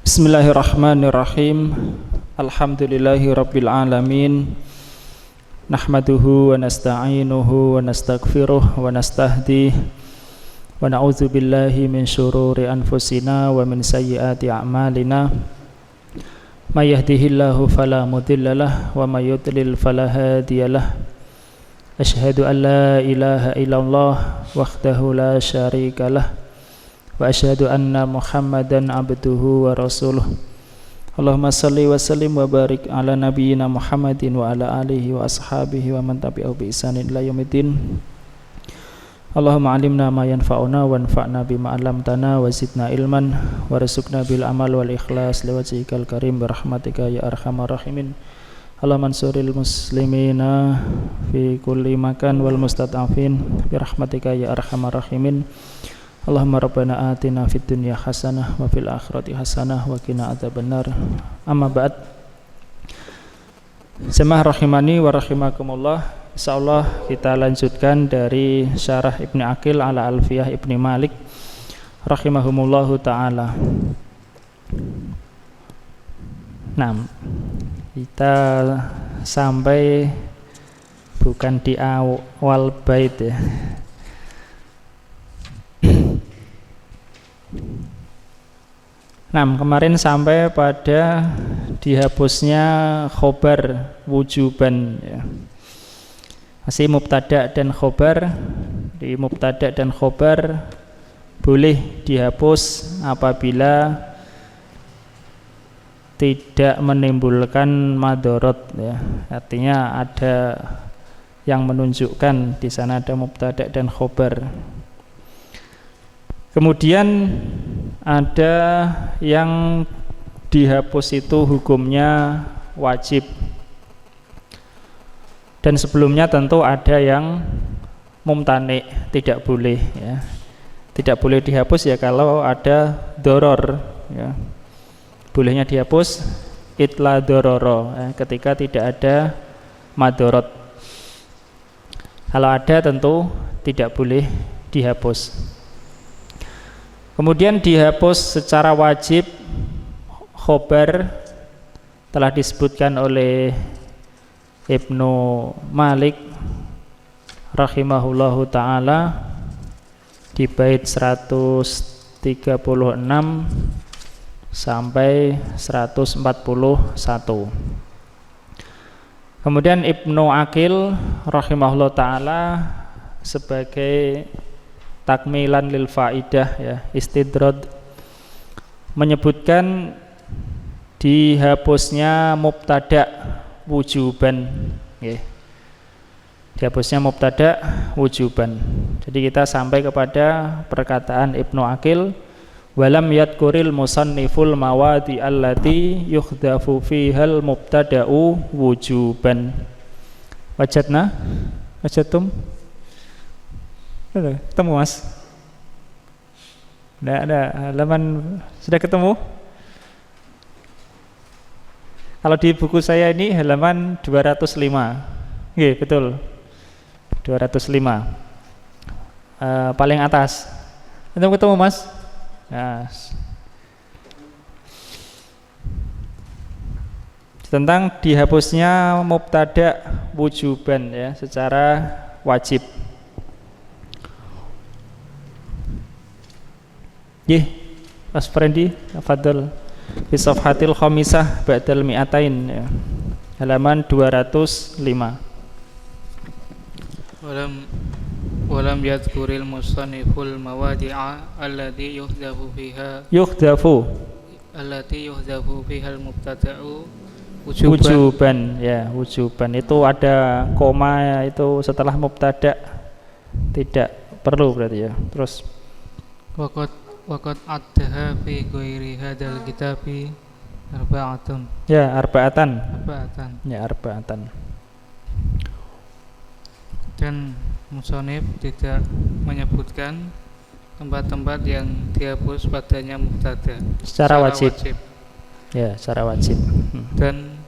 Bismillahirrahmanirrahim. Alhamdulillahi rabbil alamin. Nahmaduhu wa nasta'inuhu wa nastaghfiruh wa nastahdi wa na'udzu billahi min syururi anfusina wa min sayyiati a'malina. May yahdihillahu fala mudhillalah wa may yudlil fala hadiyalah. Asyhadu an la ilaha illallah wahdahu la syarikalah wa asyhadu anna Muhammadan abduhu wa rasuluh. Allahumma salli wa sallim wa barik ala nabiyyina Muhammadin wa ala alihi wa ashabihi wa man tabi'ahu bi ihsanin ila yaumiddin. Allahumma alimna ma yanfa'una wa anfa'na bima 'allamtana wa zidna ilman warzuqna bil amal wal ikhlas liwajhikal karim bi rahmatika ya arhamar rahimin. Allahumma ansuril muslimina fi kulli makan wal mustad'afin bi rahmatika ya arhamar rahimin. Allahumma rabbana atina fid dunya hasanah wa fil akhirati hasanah wa qina adzabannar. Amma ba'd. Jemaah rahimani wa rahimakumullah. Insyaallah kita lanjutkan dari syarah Ibnu Aqil ala Alfiyah Ibnu Malik rahimahumullahu taala. Nah, kita sampai bukan di awal bait ya. Nah, kemarin sampai pada dihapusnya khobar wujuban ya. Masih mubtada dan khobar. Di mubtada dan khobar boleh dihapus apabila tidak menimbulkan madorot ya. Artinya ada yang menunjukkan di sana ada mubtada dan khobar. Kemudian ada yang dihapus itu hukumnya wajib. Dan sebelumnya tentu ada yang mumtani, tidak boleh ya. Tidak boleh dihapus ya kalau ada doror ya. Bolehnya dihapus itla dororo ya, ketika tidak ada madorot. Kalau ada tentu tidak boleh dihapus. Kemudian dihapus secara wajib khobar telah disebutkan oleh Ibnu Malik rahimahullahu ta'ala di bait 136 sampai 141. Kemudian Ibnu Aqil rahimahullahu ta'ala sebagai takmilan lil faidah ya, istidrad, menyebutkan dihapusnya mubtada wujuban ya. Dihapusnya mubtada wujuban. Jadi kita sampai kepada perkataan Ibnu Aqil, walam yadkuril musanniful mawadi allati yukhdafu fihal mubtada'u wujuban. Wajadna? Wajadtum? Ketemu mas? Ada halaman sudah ketemu? Kalau di buku saya ini halaman 205. Oke, betul 205 paling atas. Ketemu mas? Nah, tentang dihapusnya mubtada wujuban ya, secara wajib. Mas Frendi, tafadhol. Fi safhatil khamisah ba'dal mi'atain ya. Halaman 205. Walam yadhkuril musanniful mawadi'a allati yuhdafu fiha al-mubtada'u wujuban ya, wujuban itu ada koma itu setelah mubtada, tidak perlu berarti ya. Terus Waqad addaha fi ghairi hadzal kitabi arba'atun. Ya, arba'atan. Ya, arba'atan. Dan musannif tidak menyebutkan tempat-tempat yang dihapus padanya mubtada secara wajib. Ya, secara wajib. Dan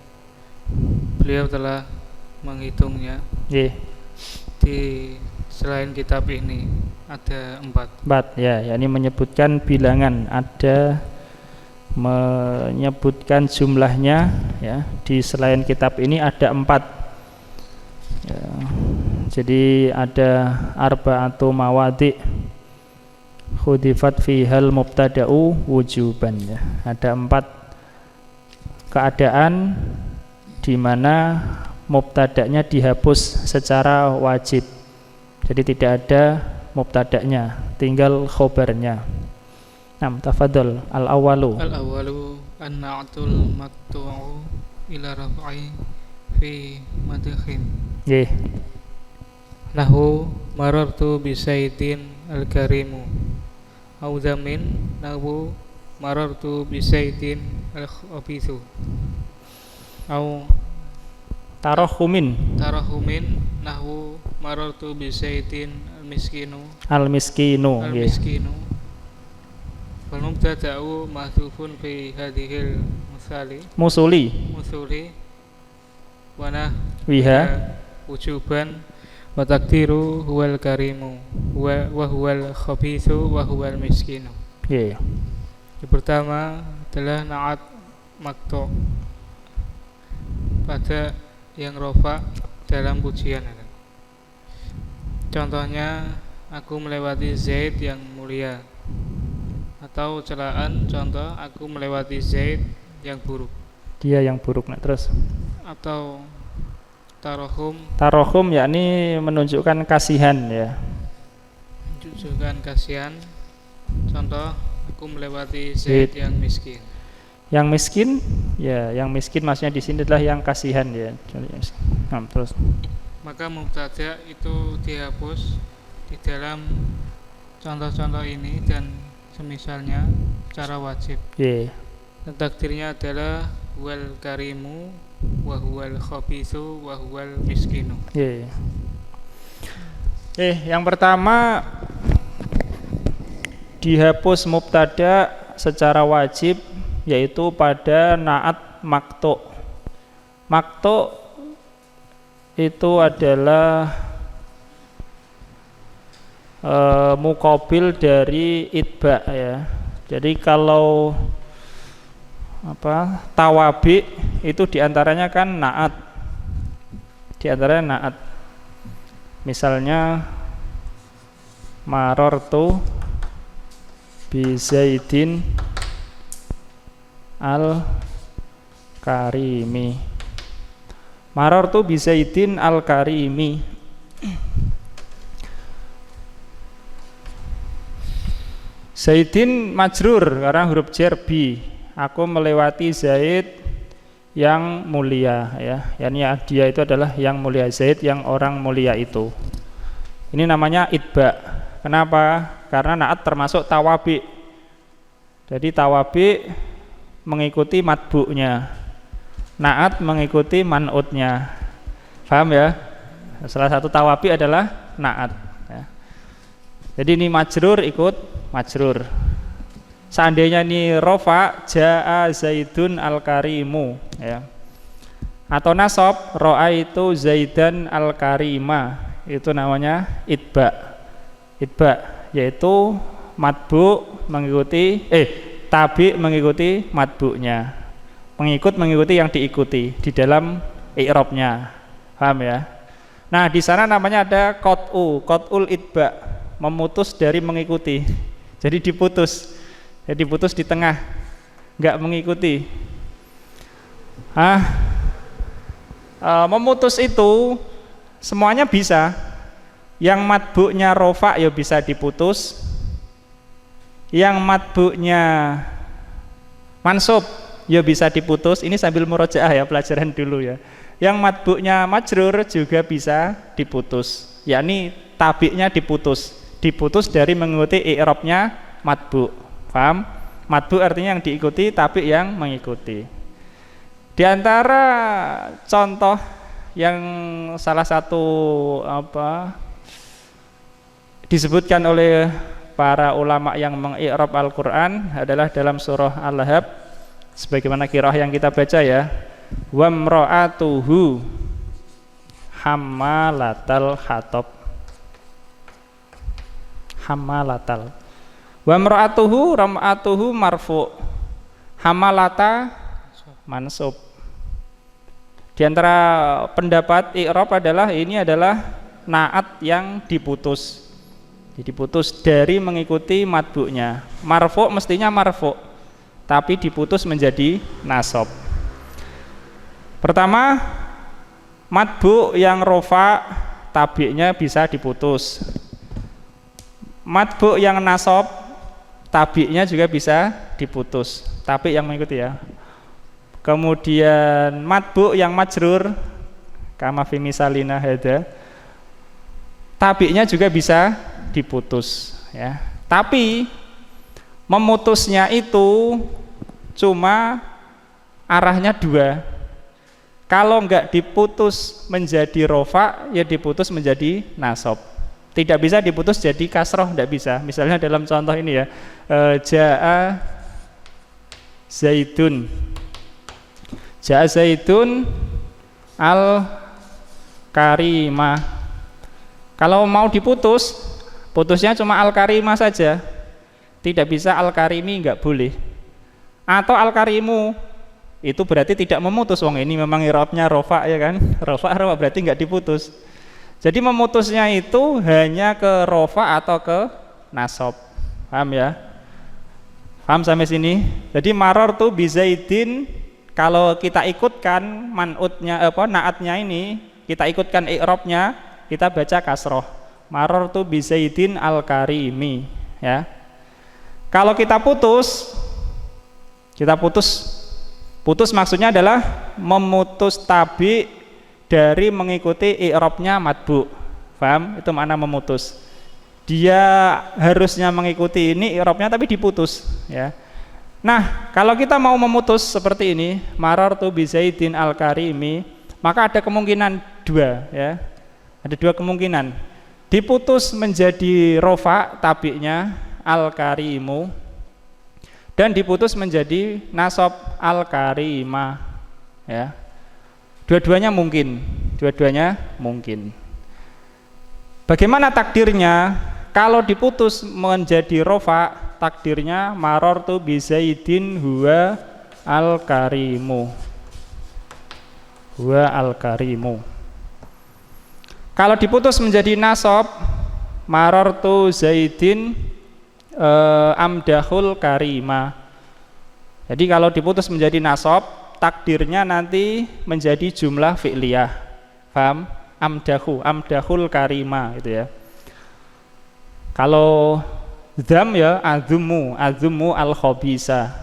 beliau telah menghitungnya. Di selain kitab ini ada 4 ya, yakni menyebutkan bilangan, ada menyebutkan jumlahnya ya. Di selain kitab ini ada 4 ya. Jadi ada arba'atu mawadi' khudifat fihal mubtada'u wujuban ya. Ada 4 keadaan di mana mubtada'nya dihapus secara wajib. Jadi tidak ada mubtada'nya, tinggal khobarnya. Nah, tafadhol. Al-awwalu an-na'tul maqtu'u ila raf'i fi madkhin. Nggih. Nahu marartu bi sayyidin al-karimu. Au zamin nahu marartu bi sayyidin al-khabithu. Au tarahumin nahu marartu bi sayyidin al-miskinu. Al-miskinu. Wal mubtada'u mahdhufun fi hadhil musuli wa wiha wujuban wa taqdiru huwal karimu wa huwal khabithu wa huwal miskinu. Yeah. Yang pertama adalah na'at maqtu' pada yang rofa dalam pujian. Contohnya, aku melewati Zaid yang mulia. Atau celaan, contoh, aku melewati Zaid yang buruk. Dia yang buruk. Nah, terus atau tarohum yakni menunjukkan kasihan ya. Menunjukkan kasihan. Contoh, aku melewati Zaid yang miskin. Yang miskin ya, yang miskin maksudnya di sini adalah yang kasihan ya. Nah, terus maka mubtada itu dihapus di dalam contoh-contoh ini dan semisalnya secara wajib. Yeah. Dan takdirnya adalah wal karimu wa huwal khabithu wa huwal miskinu. Yeah. Yang pertama dihapus mubtada secara wajib yaitu pada na'at maqtu'. Maqtu' itu adalah muqabil dari itba ya. Jadi kalau tawabi itu diantaranya kan na'at. Diantaranya na'at. Misalnya marartu bi Zaidin al-karimi. Marartu bi Zaidin al-karimi. Zaidin majrur karena huruf jar bi. Aku melewati Zaid yang mulia ya. Yani dia itu adalah yang mulia, Zaid yang orang mulia itu. Ini namanya itba. Kenapa? Karena na'at termasuk tawabi. Jadi tawabi mengikuti matbu'nya, na'at mengikuti man'utnya. Paham ya? Salah satu tawabi adalah na'at ya. Jadi ini majrur ikut majrur. Seandainya ini rofa, ja'a Zaidun al-karimu ya. Atau nasab, ra'aitu Zaidan al-karima. Itu namanya itba. Itba yaitu matbu mengikuti tabi mengikuti matbu'nya. Pengikut mengikuti yang diikuti di dalam i'rabnya. Paham ya? Nah, di sana namanya ada qat'ul itba, memutus dari mengikuti. Jadi diputus. Jadi diputus di tengah. Enggak mengikuti. Memutus itu semuanya bisa. Yang matbu'nya rofa ya bisa diputus. Yang matbu'nya mansub ya bisa diputus. Ini sambil murojaah ya, pelajaran dulu ya. Yang matbu'nya majrur juga bisa diputus, yakni tabi'nya diputus dari mengikuti i'rabnya matbu'. Paham? Matbu' artinya yang diikuti, tabi' yang mengikuti. Di antara contoh yang salah satu disebutkan oleh para ulama yang mengi'rab Al-Qur'an adalah dalam surah Al-Lahab, sebagaimana qiraah yang kita baca ya. Wa mra'atuhu hammalatal hatab. Hammalatal. Wa mra'atuhu ram'atuhu marfu'. hamalata mansub. Di antara pendapat i'rab adalah ini adalah naat yang diputus. Jadi diputus dari mengikuti matbu'nya. Marfu' mestinya marfu', tapi diputus menjadi nasab. Pertama, matbu' yang rofa tabi'nya bisa diputus. Matbu' yang nasab tabi'nya juga bisa diputus, tapi yang mengikuti ya. Kemudian matbu' yang majrur kama fi misalina hada tabi'nya juga bisa diputus ya. Tapi memutusnya itu cuma arahnya dua. Kalau enggak diputus menjadi rofa, ya diputus menjadi nasab. Tidak bisa diputus jadi kasroh, tidak bisa. Misalnya dalam contoh ini ya, ja'a zaidun, ja'a zaidun al karimah. Kalau mau diputus, putusnya cuma al karimah saja, tidak bisa al karimi, enggak boleh. Atau al karimu, itu berarti tidak memutus. Wong ini memang i'rabnya rofa ya kan, rofa berarti enggak diputus. Jadi memutusnya itu hanya ke rofa atau ke nasab. Paham ya? Paham sampai sini? Jadi maror tuh bizaidin, kalau kita ikutkan man'utnya naatnya ini, kita ikutkan i'rabnya, kita baca kasroh. Maror tuh bizaidin al-karimi ya. Kalau kita putus maksudnya adalah memutus tabi dari mengikuti i'rabnya matbu'. Paham? Itu makna memutus. Dia harusnya mengikuti ini i'rabnya tapi diputus ya. Nah, kalau kita mau memutus seperti ini, marartu bi Zaidin al-karimi, maka ada kemungkinan dua ya. Ada dua kemungkinan. Diputus menjadi rofa tabi'nya al-karimu, dan diputus menjadi nasab al-karimah ya. Dua-duanya mungkin, Bagaimana takdirnya? Kalau diputus menjadi rofa, takdirnya marartu bi Zaidin huwa al-karimu. Huwa al-karimu. Kalau diputus menjadi nasab, marartu Zaidin amdahul karima. Jadi kalau diputus menjadi nasab, takdirnya nanti menjadi jumlah fi'liyah. Paham? Amdahul karima gitu ya. Kalau dzam ya azumu al khabisa.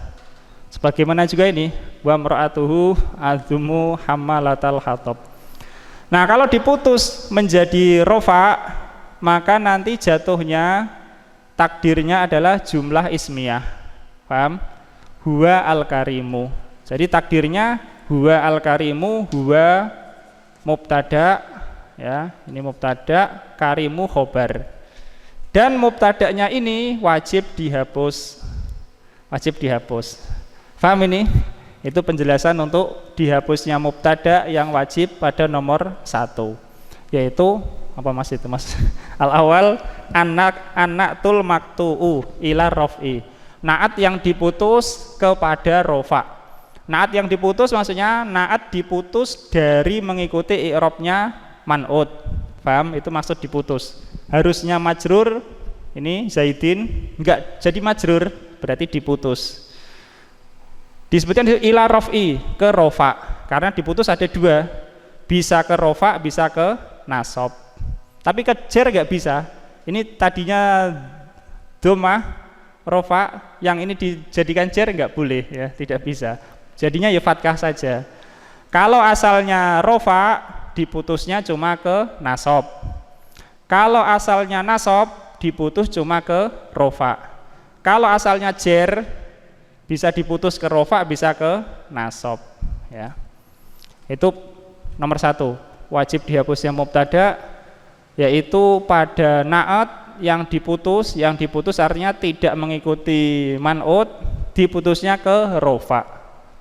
Sebagaimana juga ini wa mar'atuhu azumu hammalatal hatab. Nah, kalau diputus menjadi rofa, maka nanti jatuhnya takdirnya adalah jumlah ismiyah. Paham? Huwa al-karimu. Jadi takdirnya huwa al-karimu, huwa mubtada ya, ini mubtada, karimu khobar. Dan mubtadanya ini wajib dihapus. Wajib dihapus. Paham ini? Itu penjelasan untuk dihapusnya mubtada yang wajib pada nomor 1. Yaitu apa Mas itu Mas? Al-awal anak-tul maktu'u ila raf'i. Naat yang diputus kepada rofa. Naat yang diputus maksudnya naat diputus dari mengikuti i'rabnya man'ut. Paham? Itu maksud diputus. Harusnya majrur, ini Zaidin enggak jadi majrur, berarti diputus. Disebutkan ila raf'i, ke rofa. Karena diputus ada dua, bisa ke rofa, bisa ke nasab. Tapi ke jar enggak bisa. Ini tadinya domah rofa, yang ini dijadikan jar enggak boleh ya, tidak bisa. Jadinya ya fathah saja. Kalau asalnya rofa, diputusnya cuma ke nasab. Kalau asalnya nasab, diputus cuma ke rofa. Kalau asalnya jar, bisa diputus ke rofa, bisa ke nasab ya. Itu nomor 1, wajib dihapusnya mubtada, yaitu pada naat yang diputus artinya tidak mengikuti man'ut, diputusnya ke rofa,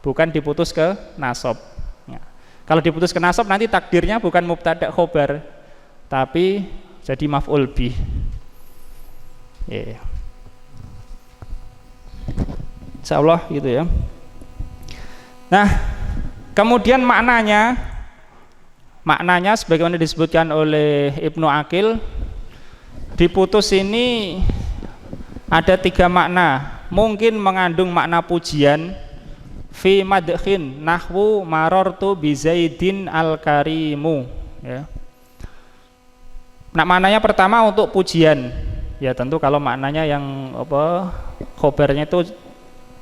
bukan diputus ke nasab ya. Kalau diputus ke nasab nanti takdirnya bukan mubtada khobar, tapi jadi maf'ul bih yeah. Insyaallah gitu ya. Nah, kemudian maknanya sebagaimana disebutkan oleh Ibnu Aqil, diputus ini ada 3 makna. Mungkin mengandung makna pujian, fi madkhin nahwu marartu bi Zaidin al-karimu, ya. Nah, maknanya pertama untuk pujian. Ya tentu kalau maknanya yang khobarnya itu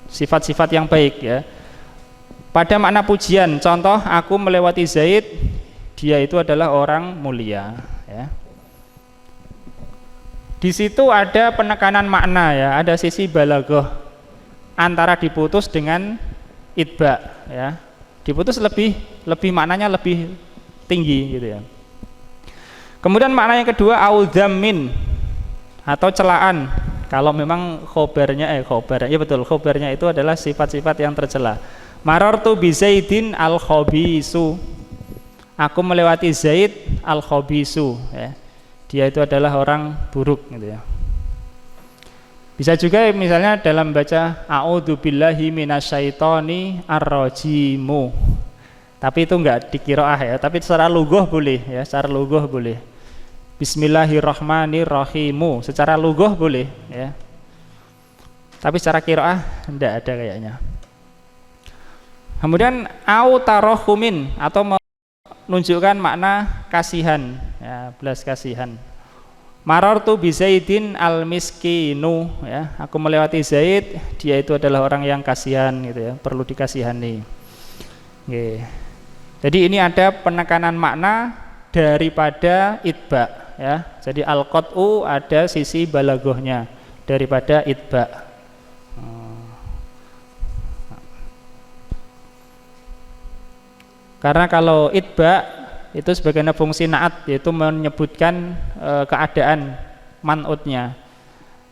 sifat-sifat yang baik, ya. Pada makna pujian, contoh aku melewati Zaid, dia itu adalah orang mulia, ya. Di situ ada penekanan makna, ya, ada sisi balaghah antara diputus dengan itba, ya. Diputus lebih maknanya lebih tinggi gitu, ya. Kemudian makna yang kedua audzamin atau celaan. Kalau memang khobarnya ya betul, khobarnya itu adalah sifat-sifat yang tercela. Marartu bi Zaidin al-khabisu. Aku melewati Zaid al-khabisu, ya. Dia itu adalah orang buruk gitu, ya. Bisa juga misalnya dalam baca a'udzubillahi minasyaitoni ar-rajimu. Tapi itu enggak di qiraah, ya, tapi secara lughah boleh, ya, secara lughah boleh. Bismillahirrahmanirrahimu secara lughah boleh, ya. Tapi secara qiraah enggak ada kayaknya. Kemudian au tarohumin atau menunjukkan makna kasihan, ya, belas kasihan. Marartu bi Zaidin al-miskinu, ya, aku melewati Zaid, dia itu adalah orang yang kasihan gitu, ya, perlu dikasihani. Oke. Jadi ini ada penekanan makna daripada itba, ya. Jadi al-qat'u ada sisi balaghahnya daripada itba. Karena kalau itba itu sebagai fungsi naat, yaitu menyebutkan keadaan man'utnya.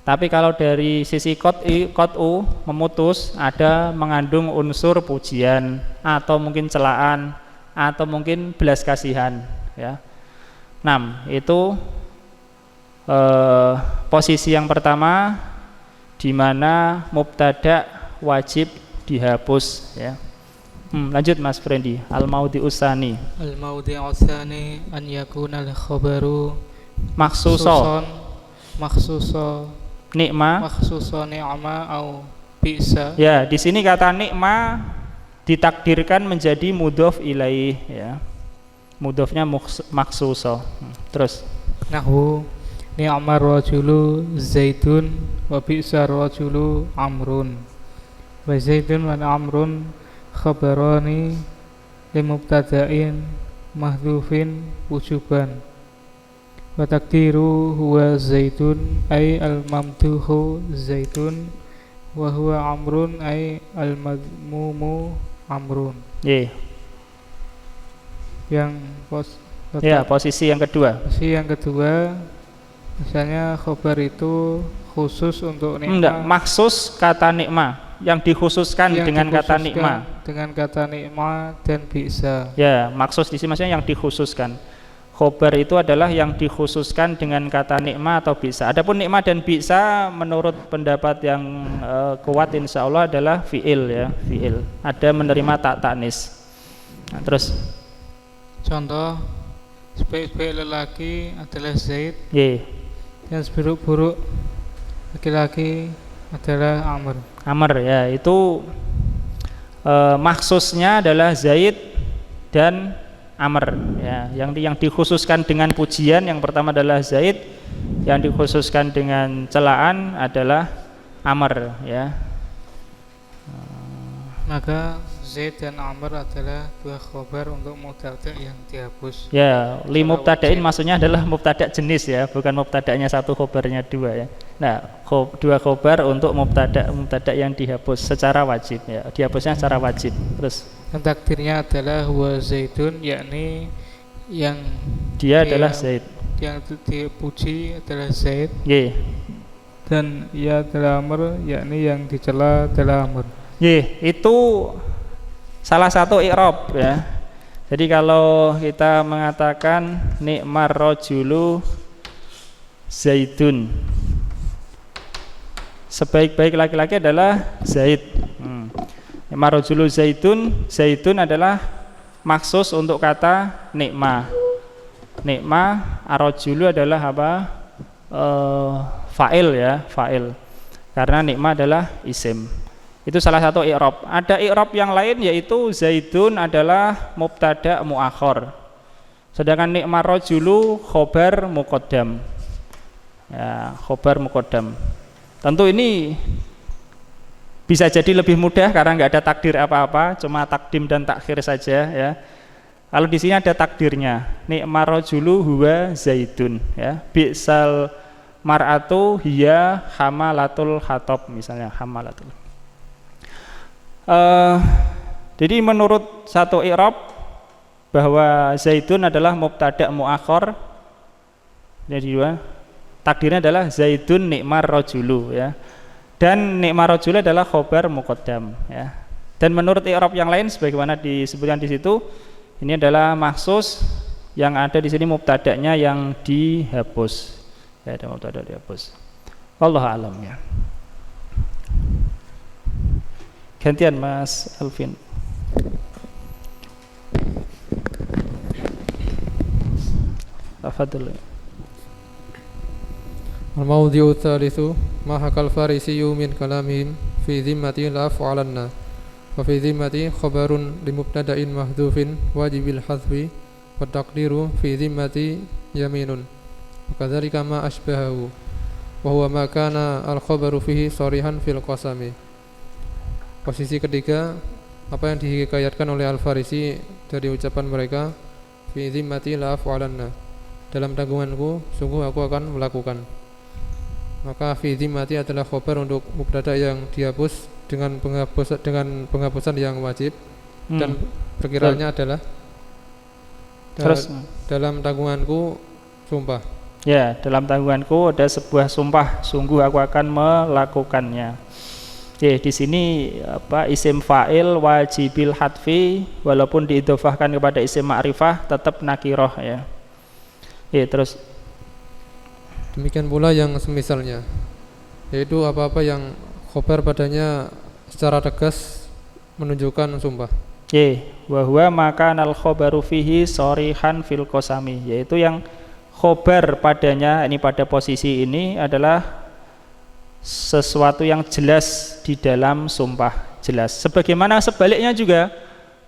Tapi kalau dari sisi qat'u memutus, ada mengandung unsur pujian atau mungkin celaan atau mungkin belas kasihan, ya. 6 itu posisi yang pertama di mana mubtada wajib dihapus, ya. Lanjut Mas Frendi. Al-maudhi'us tsani. Al-maudhi'us tsani an yakuna al-khabaru makhsuso ni'ma au bisa. Ya, di sini kata ni'ma ditakdirkan menjadi mudhof ilaih, ya. Mudhofnya makhsuso. Terus nahwu ni'mar rajulu zaidun wa bi'sar rajulu amrun. Wa zaidun wa amrun khabarani limubtada'in mahdhufin wujuban wa takdiru huwa zaidun ay al-mamduhu zaidun wa huwa amrun ay al-madmumu amrun. Posisi yang kedua. Posisi yang kedua, misalnya khobar itu khusus untuk nikmah. Maksus kata nikmah yang dikhususkan dengan kata nikmah. Dengan kata nikmah dan bisa. Ya, maksus di sini maksudnya yang dikhususkan. Khobar itu adalah yang dikhususkan dengan kata nikmah atau bisa. Adapun nikmah dan bisa menurut pendapat yang kuat insya Allah adalah fi'il, ya, fi'il. Ada menerima tak ta'nis. Nah, terus contoh sebaik-baik lelaki adalah Zaid. Yang seburuk-buruk laki-laki adalah Amr. Ya, itu maksusnya adalah Zaid dan Amr, ya. Yang dikhususkan dengan pujian yang pertama adalah Zaid, yang dikhususkan dengan celaan adalah Amr, ya. Maka Zaid dan Amr adalah dua khobar untuk mubtada yang dihapus. Ya, li mubtadain maksudnya adalah mubtada jenis, ya, bukan mubtadanya satu, khobarnya dua, ya. Nah, dua khobar untuk mubtada yang dihapus secara wajib, ya. Dihapusnya secara wajib. Terus dan takdirnya adalah huwa Zaidun, yakni yang dia adalah Zaid. Yang dipuji adalah Zaid. Dan ia adalah Amr, yakni yang dicela adalah Amr. Itu salah satu i'rab, ya. Jadi kalau kita mengatakan ni'mar rajulu Zaidun, sebaik-baik laki-laki adalah Zaid. Ni'ma rajulu zaidun, zaidun adalah maksus untuk kata ni'ma. Ni'ma ar-rajulu adalah apa? Fa'il ya, fa'il. Karena ni'ma adalah isim. Itu salah satu i'rab. Ada i'rab yang lain yaitu zaidun adalah mubtada muakhar. Sedangkan ni'ma rajulu khobar muqaddam. Ya, khobar muqaddam. Tentu ini bisa jadi lebih mudah karena nggak ada takdir apa-apa, cuma takdim dan takhir saja ya. Kalau di sini ada takdirnya. Ni'ma rajulu huwa zaidun ya. Bi'sal mar'atu hiya hamalatul khatab misalnya, hamalatul. Jadi menurut satu i'rab bahwa zaidun adalah mubtada muakhar. Jadi dua, takdirnya adalah zaidun ni'mar rajulu ya. Dan ni'mar rajulu adalah khobar muqaddam ya. Dan menurut i'rab yang lain sebagaimana disebutkan di situ, ini adalah maksus yang ada di sini mubtada'nya yang dihapus. Ya, ada mubtada dihapus. Wallahu a'lam ya. Gantian Mas Alvin. Tafadhol. Al-mawdhi'u tsalitsu ma hakal farisiyu min kalamihim fi dhimmati la af'alanna wa fi dhimmati khabarun li mubtada'in mahdhufin wajibil hadfi wa taqdiru fi dhimmati yaminun wa kadzalika ma asbahahu wa huwa ma kana al-khabaru fihi sharihan fil qasami. Posisi ketiga, apa yang dihikayatkan oleh Al-Farisi dari ucapan mereka fi dhimmati la af'alanna, dalam tanggunganku sungguh aku akan melakukan. Maka fi dhimmati adalah khobar untuk mubtada yang dihapus dengan penghapusan yang wajib dan perkiraannya adalah dalam tanggunganku sumpah. Ya, dalam tanggunganku ada sebuah sumpah, sungguh aku akan melakukannya. Di sini apa isim fa'il wajibil hadfi walaupun diidhofahkan kepada isim ma'rifah tetap nakirah ya. Terus demikian pula yang semisalnya, yaitu apa-apa yang khobar padanya secara tegas menunjukkan sumpah. Wa huwa makanal khobaru fihi sharihan fil qasami, yaitu yang khobar padanya ini pada posisi ini adalah sesuatu yang jelas di dalam sumpah, jelas. Sebagaimana sebaliknya juga,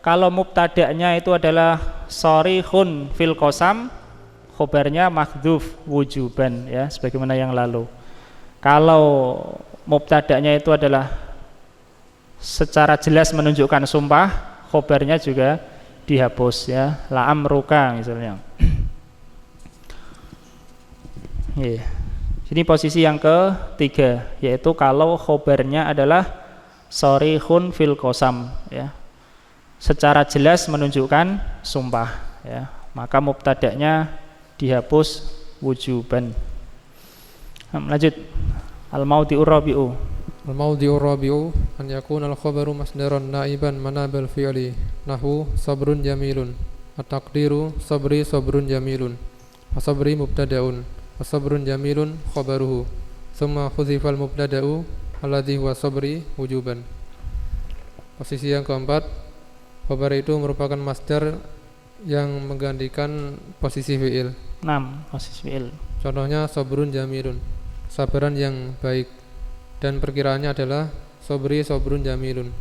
kalau mubtada'nya itu adalah sharihun fil qasam, khobarnya mahdhuf wujuban ya, sebagaimana yang lalu. Kalau mubtada'nya itu adalah secara jelas menunjukkan sumpah, khobarnya juga dihapus ya, la amruka misalnya. Ini posisi yang ketiga, yaitu kalau khobarnya adalah sharihun fil qasam ya, secara jelas menunjukkan sumpah ya, maka mubtada'nya dihapus wujuban. Lanjut. Al-mawdi'ur rabi'u. Al-mawdi'ur rabi'u an yakuna al-khabaru masdaran naiban manabal fi'li nahwu sabrun jamilun. At-taqdiru sabri sabrun jamilun. Wa sabri mubtada'un wa sabrun jamilun khabaruhu. Tsumma huzifal mubtada'u alladhi huwa sabri wujuban. Posisi yang keempat, khabar itu merupakan masdar yang menggantikan posisi fi'il. 6 posisi fi'il. Contohnya sabrun jamilun, sabaran yang baik, dan perkiraannya adalah sabri sabrun jamilun,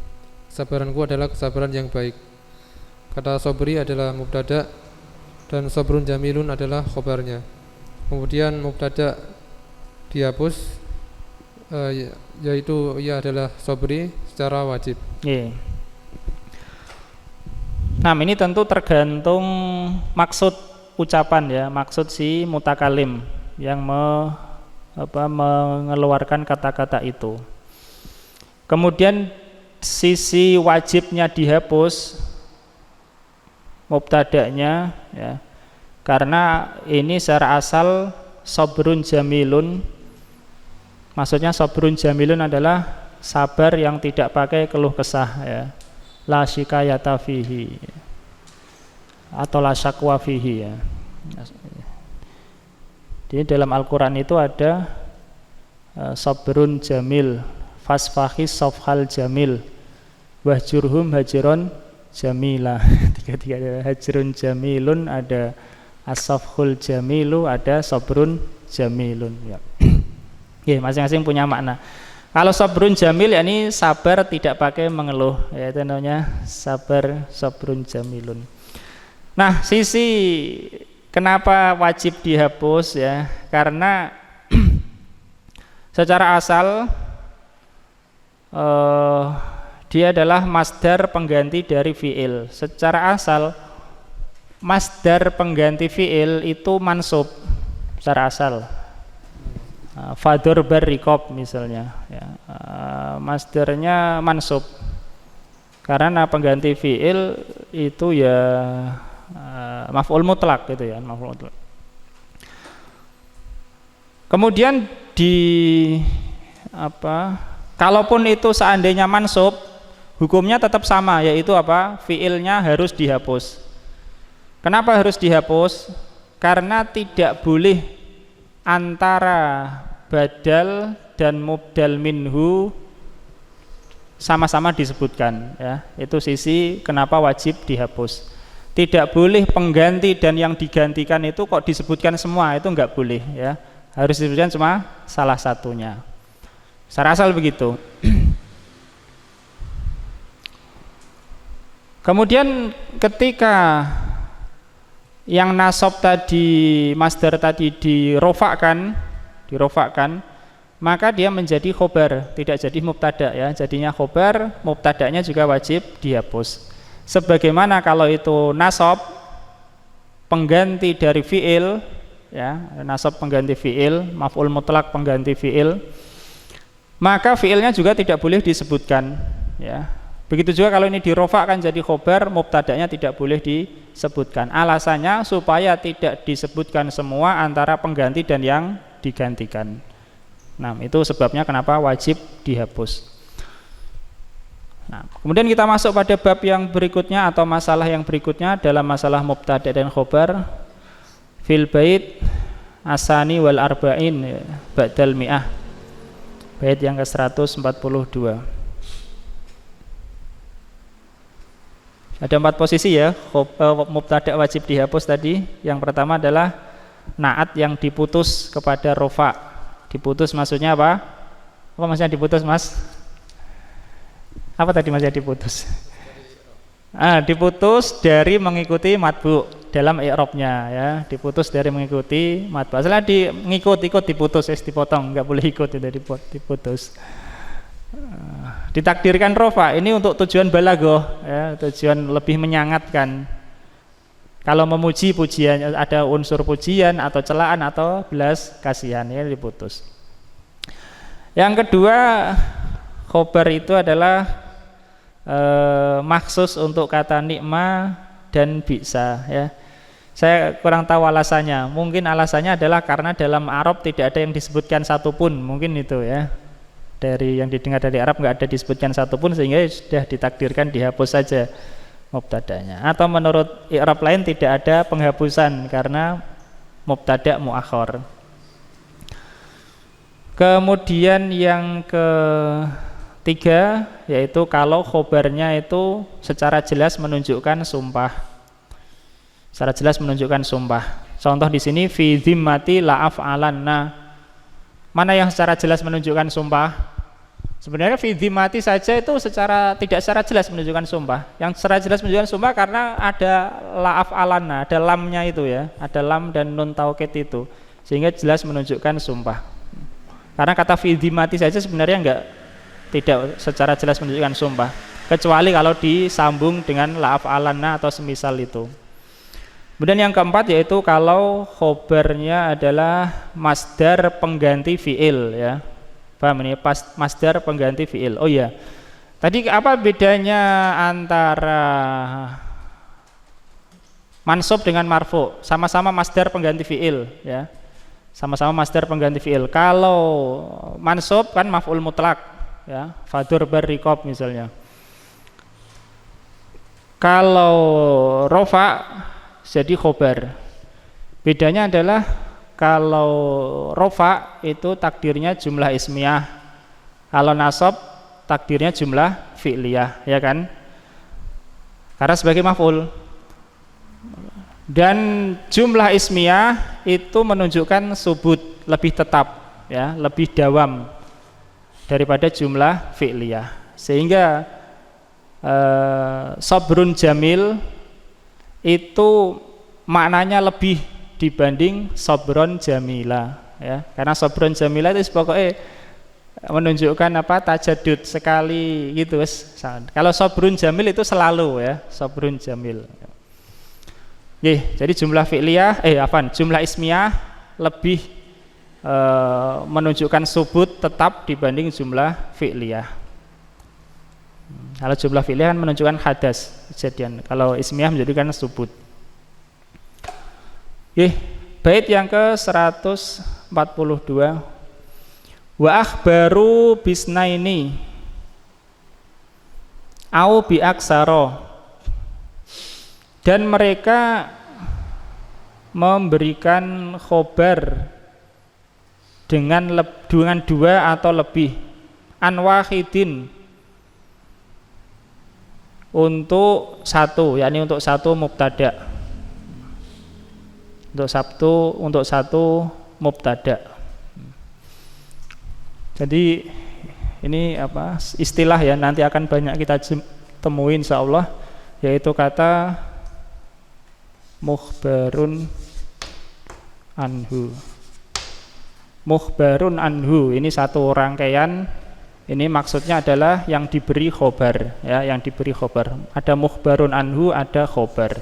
sabaranku adalah kesabaran yang baik. Kata sabri adalah mubtada dan sabrun jamilun adalah khabarnya. Kemudian mubtada dihapus, yaitu ia adalah sabri secara wajib. Nah, ini tentu tergantung maksud ucapan ya, maksud si mutakalim yang mengeluarkan kata-kata itu. Kemudian sisi wajibnya dihapus mubtada'nya ya, karena ini secara asal sabrun jamilun, maksudnya sabrun jamilun adalah sabar yang tidak pakai keluh kesah ya, la syikayata fihi atau la syakwa fihi ya. Jadi dalam Al-Quran itu ada sabrun jamil, fasfahis sofhal jamil, wahjurhum hajron jamila. Tiga-tiga ada hajrun jamilun, ada as-safhul jamilu, ada sabrun jamilun ya. Ya, masing-masing punya makna. Kalau sabrun jamil yakni sabar tidak pakai mengeluh, ya itu namanya sabrun jamilun. Nah, sisi kenapa wajib dihapus ya? Karena secara asal dia adalah masdar pengganti dari fi'il. Secara asal masdar pengganti fi'il itu mansub secara asal. Fadur berrikob misalnya ya. Masdarnya mansub karena pengganti fi'il itu ya maf'ul mutlak gitu ya, maf'ul mutlak. Kemudian kalaupun itu seandainya mansub, hukumnya tetap sama, yaitu fi'ilnya harus dihapus. Kenapa harus dihapus? Karena tidak boleh antara badal dan mubdal minhu sama-sama disebutkan ya. Itu sisi kenapa wajib dihapus. Tidak boleh pengganti dan yang digantikan itu kok disebutkan semua, itu enggak boleh ya. Harus disebutkan cuma salah satunya. Secara asal begitu. Kemudian ketika yang nasab tadi, masdar tadi dirofakkan, maka dia menjadi khobar, tidak jadi mubtada ya. Jadinya khobar, mubtadanya juga wajib dihapus. Sebagaimana kalau itu nasab pengganti dari fi'il ya, nasab pengganti fi'il, maf'ul mutlak pengganti fi'il, maka fi'ilnya juga tidak boleh disebutkan ya. Begitu juga kalau ini dirofakkan jadi khobar, mubtadanya tidak boleh disebutkan. Alasannya supaya tidak disebutkan semua antara pengganti dan yang digantikan. Nah, itu sebabnya kenapa wajib dihapus. Nah, kemudian kita masuk pada bab yang berikutnya atau masalah yang berikutnya dalam masalah mubtada dan khobar. Fil bait asani wal arba'in ba'dal mi'ah. Bait yang ke-142. Ada 4 posisi ya, mubtada wajib dihapus tadi. Yang pertama adalah naat yang diputus kepada rofa. Diputus maksudnya apa? Apa maksudnya diputus, Mas? Apa tadi maksudnya diputus? Diputus dari mengikuti matbu dalam i'rabnya ya. Diputus dari mengikuti matbu. Asalnya ikut diputus, dipotong, enggak boleh ikut itu diputus. Ditakdirkan rofa ini untuk tujuan balaghah ya, tujuan lebih menyangatkan. Kalau memuji pujian ada unsur pujian atau celaan atau belas kasihan ya, diputus. Yang kedua, khobar itu adalah maksus untuk kata nikma dan bisa ya. Saya kurang tahu alasannya. Mungkin alasannya adalah karena dalam Arab tidak ada yang disebutkan satupun, mungkin itu ya. Dari yang didengar dari Arab nggak ada disebutkan satupun sehingga sudah ditakdirkan dihapus saja mubtadanya. Atau menurut i'rab lain tidak ada penghapusan karena mubtada muakhar. Kemudian yang ketiga yaitu kalau khobarnya itu secara jelas menunjukkan sumpah. Secara jelas menunjukkan sumpah. Contoh di sini fi zimmati la af'alanna. Mana yang secara jelas menunjukkan sumpah? Sebenarnya fi zimmati saja itu tidak secara jelas menunjukkan sumpah. Yang secara jelas menunjukkan sumpah karena ada la af'alanna, ada lamnya itu ya, ada lam dan nun taukid itu, sehingga jelas menunjukkan sumpah. Karena kata fi zimmati saja sebenarnya tidak secara jelas menunjukkan sumpah, kecuali kalau disambung dengan la af'alanna atau semisal itu. Kemudian yang keempat yaitu kalau khobarnya adalah masdar pengganti fi'il ya. Paham ini? Masdar pengganti fi'il. Oh iya. Tadi apa bedanya antara mansub dengan marfu? Sama-sama masdar pengganti fi'il ya. Sama-sama masdar pengganti fi'il. Kalau mansub kan maf'ul mutlak ya, fadur berrikob misalnya. Kalau rofa jadi khobar. Bedanya adalah kalau rofa itu takdirnya jumlah ismiyah, kalau nasab takdirnya jumlah fi'liyah, ya kan? Karena sebagai maf'ul. Dan jumlah ismiyah itu menunjukkan subut, lebih tetap, ya, lebih dawam daripada jumlah fi'liyah. Sehingga sabrun jamil itu maknanya lebih dibanding sabron jamila, ya. Karena sabron jamila itu pokoknya menunjukkan apa, tajadud sekali gitu, wes. Kalau sabrun jamil itu selalu, ya, sabrun jamil. Jadi jumlah fi'liyah jumlah ismiyah lebih menunjukkan subut tetap dibanding jumlah fi'liyah. Kalau jumlah fi'liyah kan menunjukkan hadas, kejadian. Kalau ismiyah menjadikan subut. Bait yang ke-142. Wa akhbaru bisnaini au bi aksara. Dan mereka memberikan khobar dengan dua atau lebih, an wahidin, untuk satu, yakni untuk satu mubtada, untuk satu mubtada. Jadi ini apa, istilah ya, nanti akan banyak kita temuin insyaallah, yaitu kata mukhbarun anhu. Mukhbarun anhu ini satu rangkaian. Ini maksudnya adalah yang diberi khobar, ya, yang diberi khobar. Ada mukhbarun anhu, ada khobar.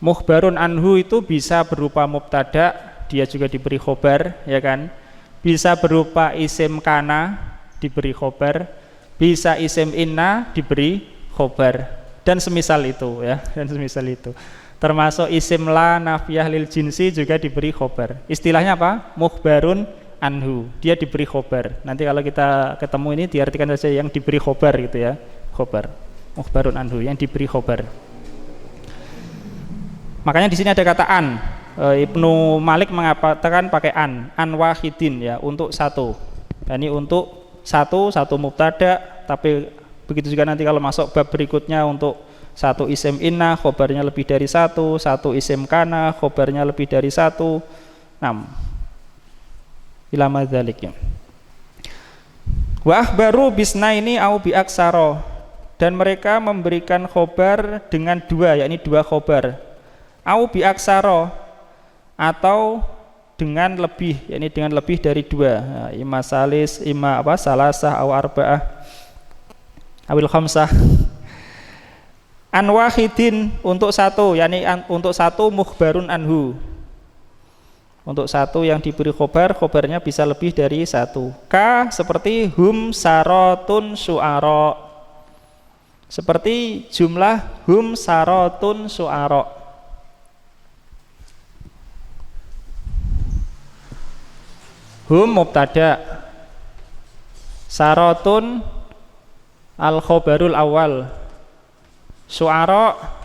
Mukhbarun anhu itu bisa berupa mubtada, dia juga diberi khobar, ya kan? Bisa berupa isim kana, diberi khobar. Bisa isim inna, diberi khobar. Dan semisal itu, ya, dan semisal itu. Termasuk isim la nafiyah lil jinsi juga diberi khobar. Istilahnya apa? Mukhbarun anhu, dia diberi khobar. Nanti kalau kita ketemu ini diartikan saja yang diberi khobar gitu, ya, khobar. Mukhbarun anhu, yang diberi khobar. Makanya di sini ada kata an. Ibnu Malik mengatakan pakai an wahidin, ya, untuk satu. Ini untuk satu mubtada, tapi begitu juga nanti kalau masuk bab berikutnya untuk satu isim inna, khobarnya lebih dari satu isim kana, khobarnya lebih dari satu. Ila madzalik, ya. Wa akhbaru bisnaini au bi aksara, dan mereka memberikan khobar dengan dua, yakni dua khobar. Au bi aksara, atau dengan lebih, yakni dengan lebih dari dua. Nah, imma salis, imma apa, salasah au arba'ah awil khamsah. An wahidin, untuk satu, yakni untuk satu mukhbarun anhu. Untuk satu yang diberi khobar, khobarnya bisa lebih dari satu. Ka seperti hum sarotun su'ara, seperti jumlah hum sarotun su'ara. Hum mubtada, sarotun al khobarul awal, su'ara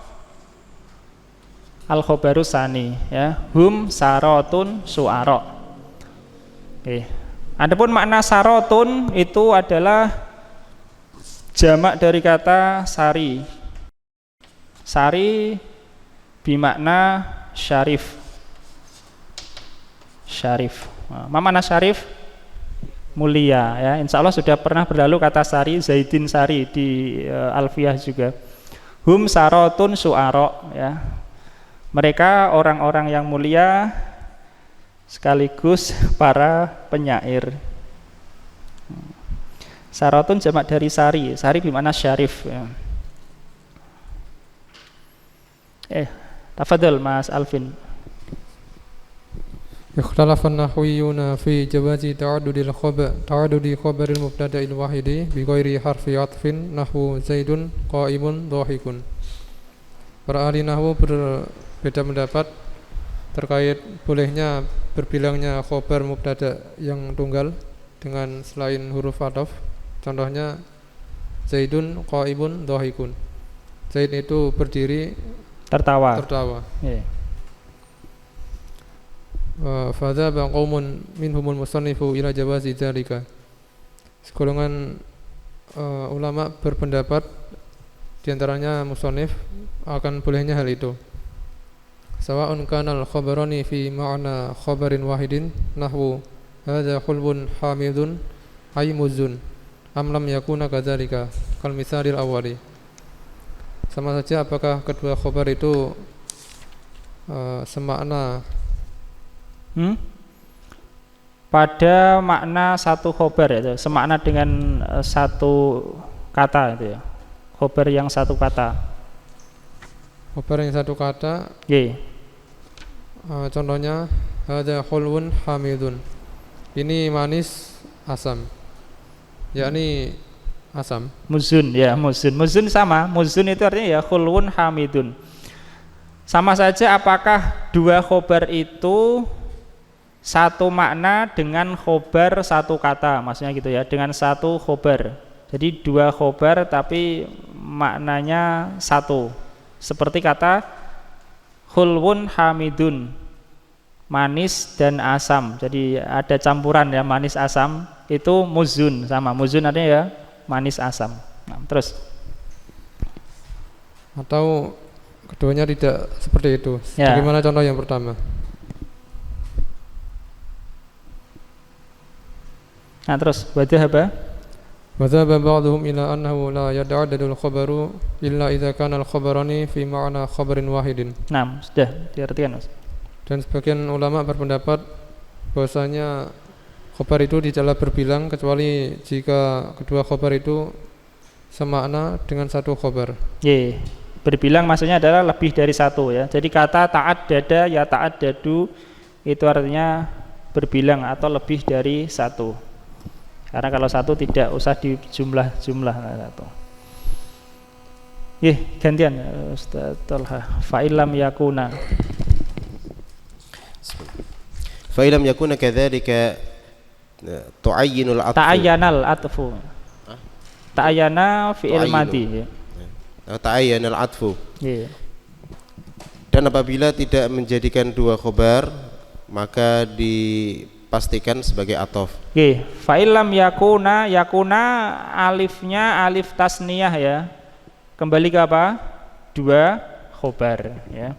al khobarus sani, ya. Hum sarotun su'ara. Adapun makna sarotun itu adalah jamak dari kata sari. Sari bimakna syarif. Syarif. Mana syarif? Mulia, ya. Insya Allah sudah pernah berlalu kata sari, Zaidin sari di Alfiyah juga. Hum sarotun su'ara, ya. Mereka orang-orang yang mulia sekaligus para penyair. Sarotun jamak dari sari, sari bermakna syarif, ya. Tafadhal Mas Alvin. Ikhtalafa an-nahwiyyuna fi jawazi ta'addudi khabaril mubtada'il wahidi bi ghairi harfi 'athfin nahwu Zaidun qa'imun dhahikun. Para ahli nahwu berbeda pendapat terkait bolehnya berbilangnya khabar mubtada yang tunggal dengan selain huruf ataf. Contohnya Zaidun qa'imun dhahikun. Zaid itu berdiri tertawa. Yeah. Fadzaba qaumun minhumul musannifu ila jawazi dzalika. Segolongan ulama berpendapat, diantaranya musonif, akan bolehnya hal itu. Sawa'un kanal khabarani fi ma'na khabarin wahidin nahwu hadza khulbun hamidun ay muzun am lam yakuna kadzalika kal misalil awwali. Sama saja apakah kedua khabar itu semakna pada makna satu khobar itu, semakna dengan satu kata itu ya, khobar yang satu kata. Khobar yang satu kata. Contohnya hadza khulwun hamidun, ini manis asam, yakni asam. Muzun ya, muzun sama, muzun itu artinya ya khulwun hamidun. Sama saja apakah dua khobar itu satu makna dengan khobar satu kata, maksudnya gitu ya, dengan satu khobar. Jadi dua khobar tapi maknanya satu. Seperti kata khulwun hamidun, manis dan asam. Jadi ada campuran ya, manis asam, itu muzun sama. Muzun artinya ya manis asam. Nah, terus atau keduanya tidak seperti itu ya. Bagaimana contoh yang pertama? Nah terus wadhaba ba'dhum ila annahu la yata'addadu al-khabaru illa idza kana al-khabarani fi ma'na khabarin wahidin. Nah, sudah diartikan, Mas. Dan sebagian ulama berpendapat bahwasanya khabar itu tidaklah berbilang kecuali jika kedua khabar itu semakna dengan satu khabar. Berbilang maksudnya adalah lebih dari satu ya. Jadi kata ta'addada ya ta'addadu itu artinya berbilang atau lebih dari satu. Karena kalau satu tidak usah dijumlah-jumlah satu. Gantian Ustaz Tolha. Fa'ilam yakuna. Fa'ilam yakuna kadzalika tu'ayyinul atfu. Ta'ayyanal atfu. Ta'ayyana fi'il madhi. Ta'ayyanal atfu. Dan apabila tidak menjadikan dua khobar, maka dipastikan sebagai atof. Fa'ilam yakuna, alifnya alif tasniyah ya. Kembali ke apa? Dua khobar ya.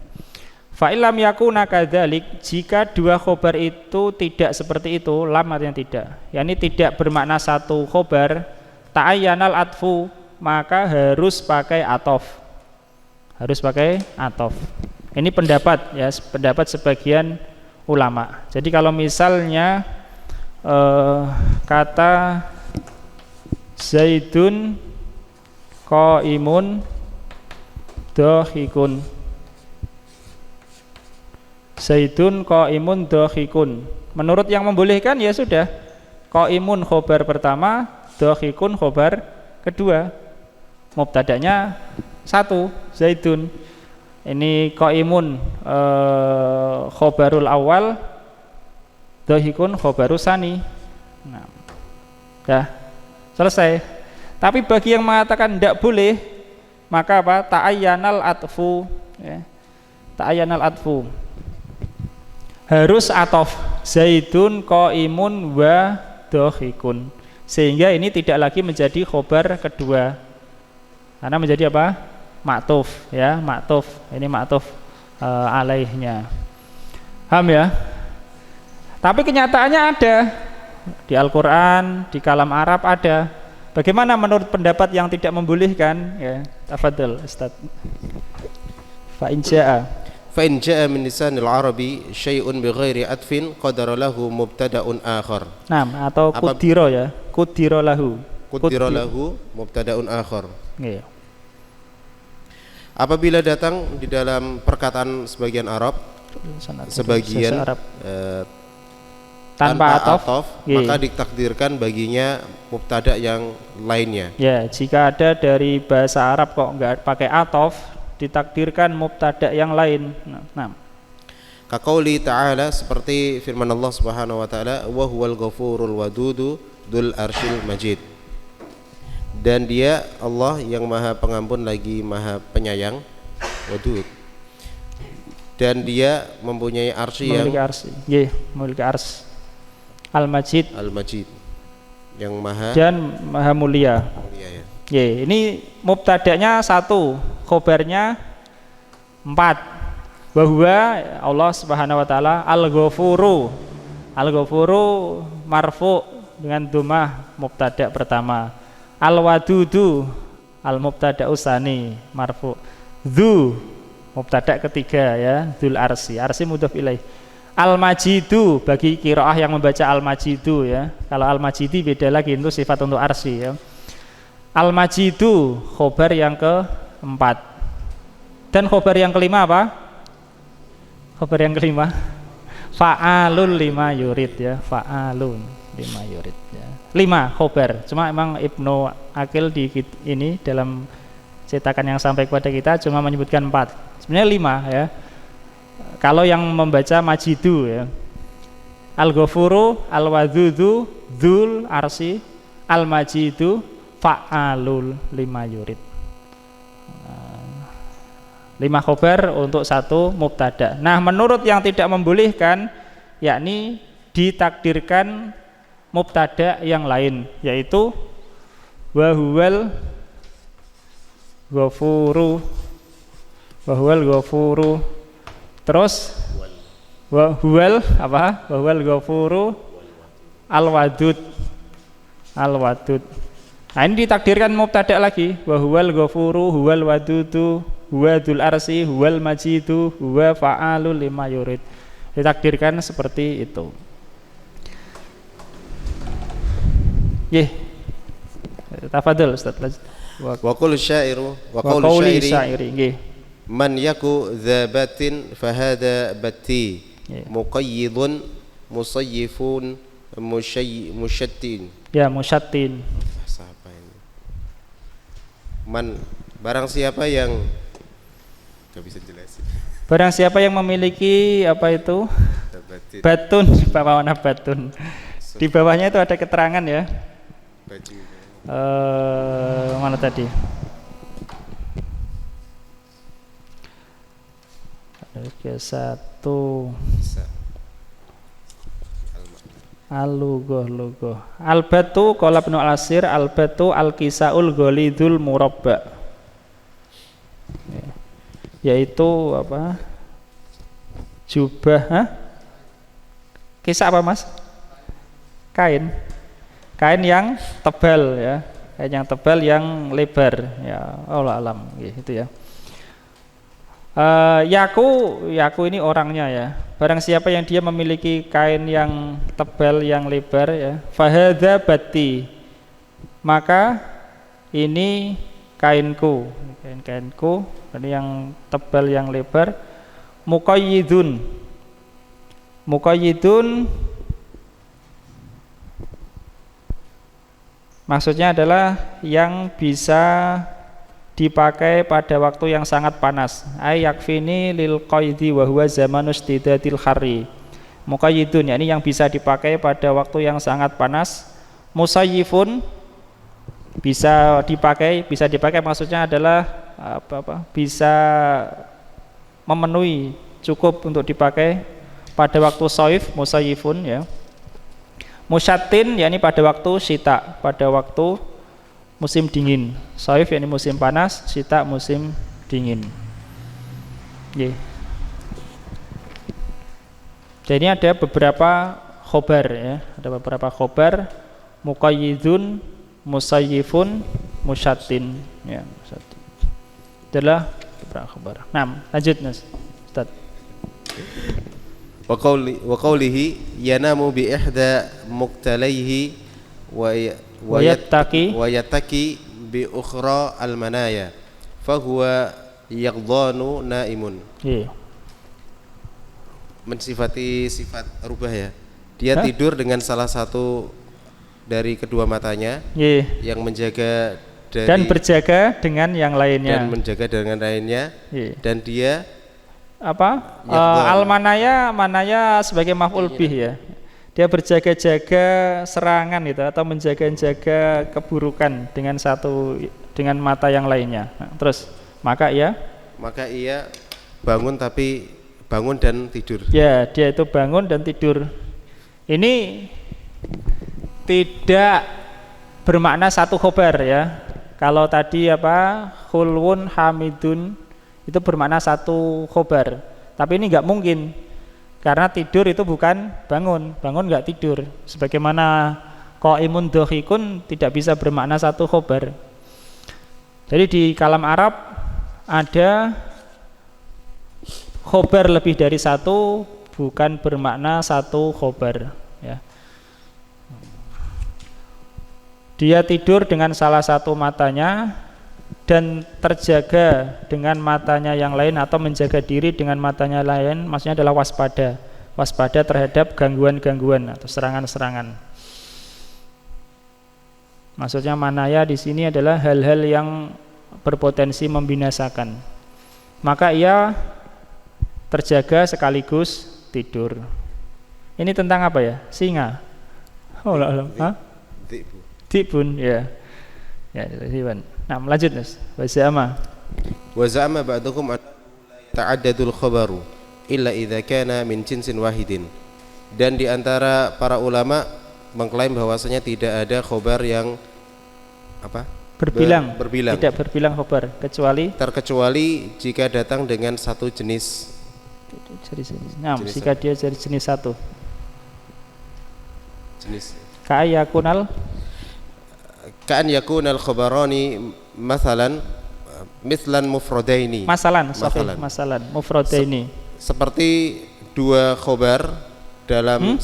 Fa'ilam yakuna kadzalik, jika dua khobar itu tidak seperti itu, lam artinya tidak. Yani tidak bermakna satu khobar, ta'ayyanal atfu, maka harus pakai atof. Harus pakai atof. Ini pendapat ya, pendapat sebagian ulama. Jadi kalau misalnya kata Zaidun qaimun dhahikun, Zaidun qaimun dhahikun, menurut yang membolehkan ya sudah, qaimun khobar pertama, dhahikun khobar kedua, mubtadanya satu, Zaidun. Ini qaimun khobarul awal, dhahikun khobarus sani. Nah, dah selesai. Tapi bagi yang mengatakan tidak boleh, maka apa? Ta'ayyanal atfu ya. Ta'ayyanal atfu, harus atof, Zaidun qaimun wa dhahikun, sehingga ini tidak lagi menjadi khobar kedua, karena menjadi apa? Maktuf ya, maktuf. Ini maktuf alaihnya. Paham ya? Tapi kenyataannya ada di Al-Qur'an, di kalam Arab ada. Bagaimana menurut pendapat yang tidak membolehkan ya? Tafadhal Ustaz. Fa in jaa min lisanil arabi syai'un bighairi atfin qadara lahu mubtada'un akhar. Nah, atau qudira ya. Qudira lahu mubtada'un akhar. Iya. Apabila datang di dalam perkataan sebagian Arab, sebagian tanpa atof, maka ditakdirkan baginya mubtada yang lainnya. Ya, jika ada dari bahasa Arab kok enggak pakai atof, ditakdirkan mubtada yang lain. Nah, kaqauli ta'ala, seperti firman Allah Subhanahu wa taala, wa huwal ghafurul wadudu dzul arsyil majid. Dan dia Allah yang maha pengampun lagi maha penyayang, wadud. Dan dia mempunyai arsy yang memiliki arsy. Memiliki arsy. Al-Majid. Al-Majid. yang maha dan maha mulia. mulia ya. Ye, ini mubtada'nya 1, khobarnya 4. Bahwa Allah Subhanahu wa taala Al-Ghafuru. Al-Ghafuru marfu dengan dhammah mubtada' pertama. Al-Wadudu al-mubtada' usani marfu. Dzu mubtada' ketiga ya, dzul arsi. Arsi mudhof ilaih. Al-Majidu bagi qiraah yang membaca Al-Majidu ya. Kalau Al-Majidi beda lagi, itu sifat untuk arsi ya. Al-Majidu khobar yang keempat. Dan khobar yang kelima apa? Khobar yang kelima fa'alun lima yurid ya, fa'alun lima yurid ya. 5 khobar. Cuma emang Ibnu Aqil di ini dalam cetakan yang sampai kepada kita cuma menyebutkan 4. Sebenarnya 5 ya. Kalau yang membaca Majidu ya. Al-Ghafuru, Al-Wadudu, Dzul Arsi, Al-Majidu, Fa'alul lima yurid. 5 khobar untuk 1 mubtada. Nah, menurut yang tidak membolehkan, yakni ditakdirkan mubtada yang lain, yaitu wa huwal ghafuru, wa huwal ghafuru, terus wa huwal apa? Wa huwal ghafuru al-wadud, al-wadud. Nah, ini ditakdirkan mubtada lagi, wa huwal ghafuru, huwal wadudu, huwa dzul arsi, huwal majidu, huwa fa'alul lima yurid. Ditakdirkan seperti itu. Nggih. Tafadhol Ustaz. Wa qul syairu wa Wa qaulu qauli syairi nggih. man yaku dzabatin fahada batti Ya. muqayyidun musayyifun musyattin. Ya, musyattin. Bahasa apa ini? Man, barang siapa yang gak bisa jelasin. Barang siapa yang memiliki apa itu? Dzabatin. Batun, bawah mana batun. Di bawahnya itu ada keterangan ya. Baju. Mana tadi? Ada 1 Bisa. Al-lughah. Al-batu qala Ibnu Al-Asir, al-batu al-kisaul ghalidul murabba. Yaitu apa? Jubah, Kisah apa Mas? Kain. Kain yang tebal ya. Kain yang tebal yang lebar ya. Allah alam gitu ya. Yaku ini orangnya ya. Barang siapa yang dia memiliki kain yang tebal yang lebar ya, fahadza batti, maka ini kainku, kainku ini yang tebal yang lebar. Muqayyidun maksudnya adalah yang bisa dipakai pada waktu yang sangat panas. Ay yakfini lil qaidi wa huwa zamanus tidadil harri. Muqayyidun yakni yang bisa dipakai pada waktu yang sangat panas. Musayyifun bisa dipakai maksudnya adalah bisa memenuhi, cukup untuk dipakai pada waktu shaif, musayyifun ya. Musyattin yakni pada waktu syita, pada waktu musim dingin. Shaif yakni musim panas, syita musim dingin. Nggih. Jadi ada beberapa khobar ya, ada beberapa khobar, muqayyidun, musayyifun, musyattin ya, musyattin. Adalah beberapa khobar. Nah, lanjut Mas Ustaz. Wa qawlihi yanamu bi ihda muqtalaihi wa yattaki bi ukhra al manaya fa huwa yaghdanu naimun. Iya. Mensifati sifat rubah ya. Dia tidur dengan salah satu dari kedua matanya, yang menjaga dari, dan berjaga dengan yang lainnya. Dan menjaga dengan lainnya. Dan dia apa? Manaya sebagai maf'ul bih ya. Dia berjaga-jaga serangan itu atau menjaga-jaga keburukan dengan mata yang lainnya. Nah, terus maka ia bangun dan tidur. Ya, dia itu bangun dan tidur. Ini tidak bermakna satu khobar ya. Kalau tadi apa khulwun hamidun itu bermakna satu khobar. Tapi ini nggak mungkin karena tidur itu bukan bangun, bangun nggak tidur. Sebagaimana qaimun dohikun tidak bisa bermakna satu khobar. Jadi di kalam Arab ada khobar lebih dari satu, bukan bermakna satu khobar ya. Dia tidur dengan salah satu matanya dan terjaga dengan matanya yang lain atau menjaga diri dengan matanya lain, maksudnya adalah waspada terhadap gangguan-gangguan atau serangan-serangan. Maksudnya manaya di sini adalah hal-hal yang berpotensi membinasakan. Maka ia terjaga sekaligus tidur. Ini tentang apa ya? Singa. Oh Allah. Hah? Dibun ya. Ya, Iwan. Nah, lanjut Mas. Wa za'ama ba'dukum an ta'addadul khabaru illa idza kana min jinsin wahidin. Dan di antara para ulama mengklaim bahwasanya tidak ada khobar yang apa? Berbilang. Tidak berbilang khobar terkecuali jika datang dengan satu jenis. Nah, jika dia dari jenis satu. Jenis. Ka'an yakunal khabarani masalan mufradaini. Masalan mufradaini. Seperti dua khobar dalam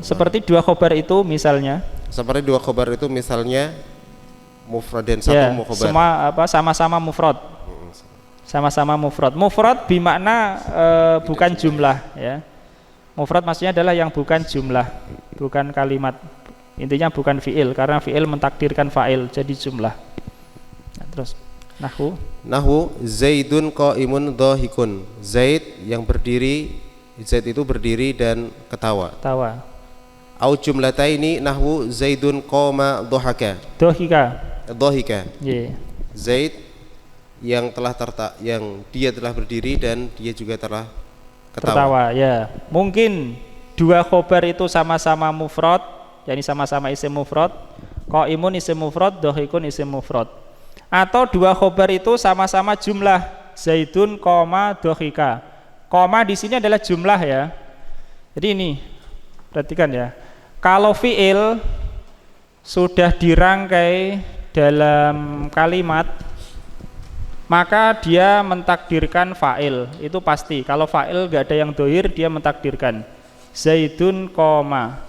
seperti dua khobar itu misalnya. Seperti dua khobar itu misalnya mufrad dan satu ya, mukhabar. Semua apa sama-sama mufrad. Sama-sama mufrad. Mufrad bermakna bukan jumlah ya. Mufrad maksudnya adalah yang bukan jumlah, bukan kalimat. Intinya bukan fi'il karena fi'il mentakdirkan fa'il jadi jumlah. Nah, terus nahwu Zaidun qaimun dhahikun. Zaid yang berdiri, Zaid itu berdiri dan ketawa. Au jumlataini nahwu Zaidun qama dhahaka. Dhahika. Yeah. Zaid yang dia telah berdiri dan dia juga telah ketawa. Ya. Mungkin dua khobar itu sama-sama mufrad, yakni sama-sama isim mufrad. Qaimun isim mufrad, dhahikun isim mufrad. Atau dua khobar itu sama-sama jumlah, Zaidun qama dhahika. Qama di sini adalah jumlah ya. Jadi ini perhatikan ya. Kalau fi'il sudah dirangkai dalam kalimat, maka dia mentakdirkan fa'il, itu pasti. Kalau fa'il gak ada yang dohir, dia mentakdirkan Zaidun qama.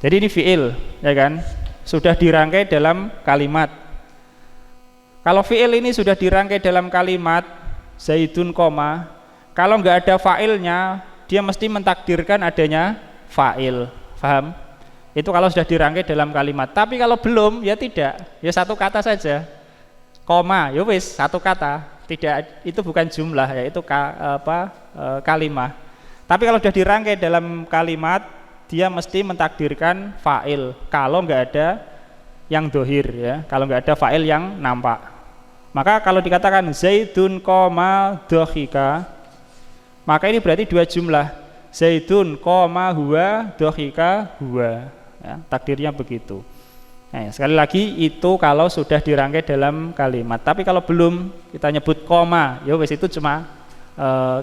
Jadi ini fi'il, ya kan? Sudah dirangkai dalam kalimat. Kalau fi'il ini sudah dirangkai dalam kalimat Zaidun qama, kalau nggak ada fa'ilnya, dia mesti mentakdirkan adanya fa'il. Paham? Itu kalau sudah dirangkai dalam kalimat. Tapi kalau belum, ya tidak. Ya satu kata saja. Koma, ya wis satu kata. Tidak, itu bukan jumlah, ya itu kalimah. Tapi kalau sudah dirangkai dalam kalimat, dia mesti mentakdirkan fa'il. Kalau nggak ada yang dohir, ya. Kalau nggak ada fa'il yang nampak. Maka kalau dikatakan Zaidun qama dhahika, maka ini berarti dua jumlah. Zaidun qama huwa dhahika huwa. Ya, takdirnya begitu. Nah, sekali lagi itu kalau sudah dirangkai dalam kalimat. Tapi kalau belum, kita nyebut koma, ya wes itu cuma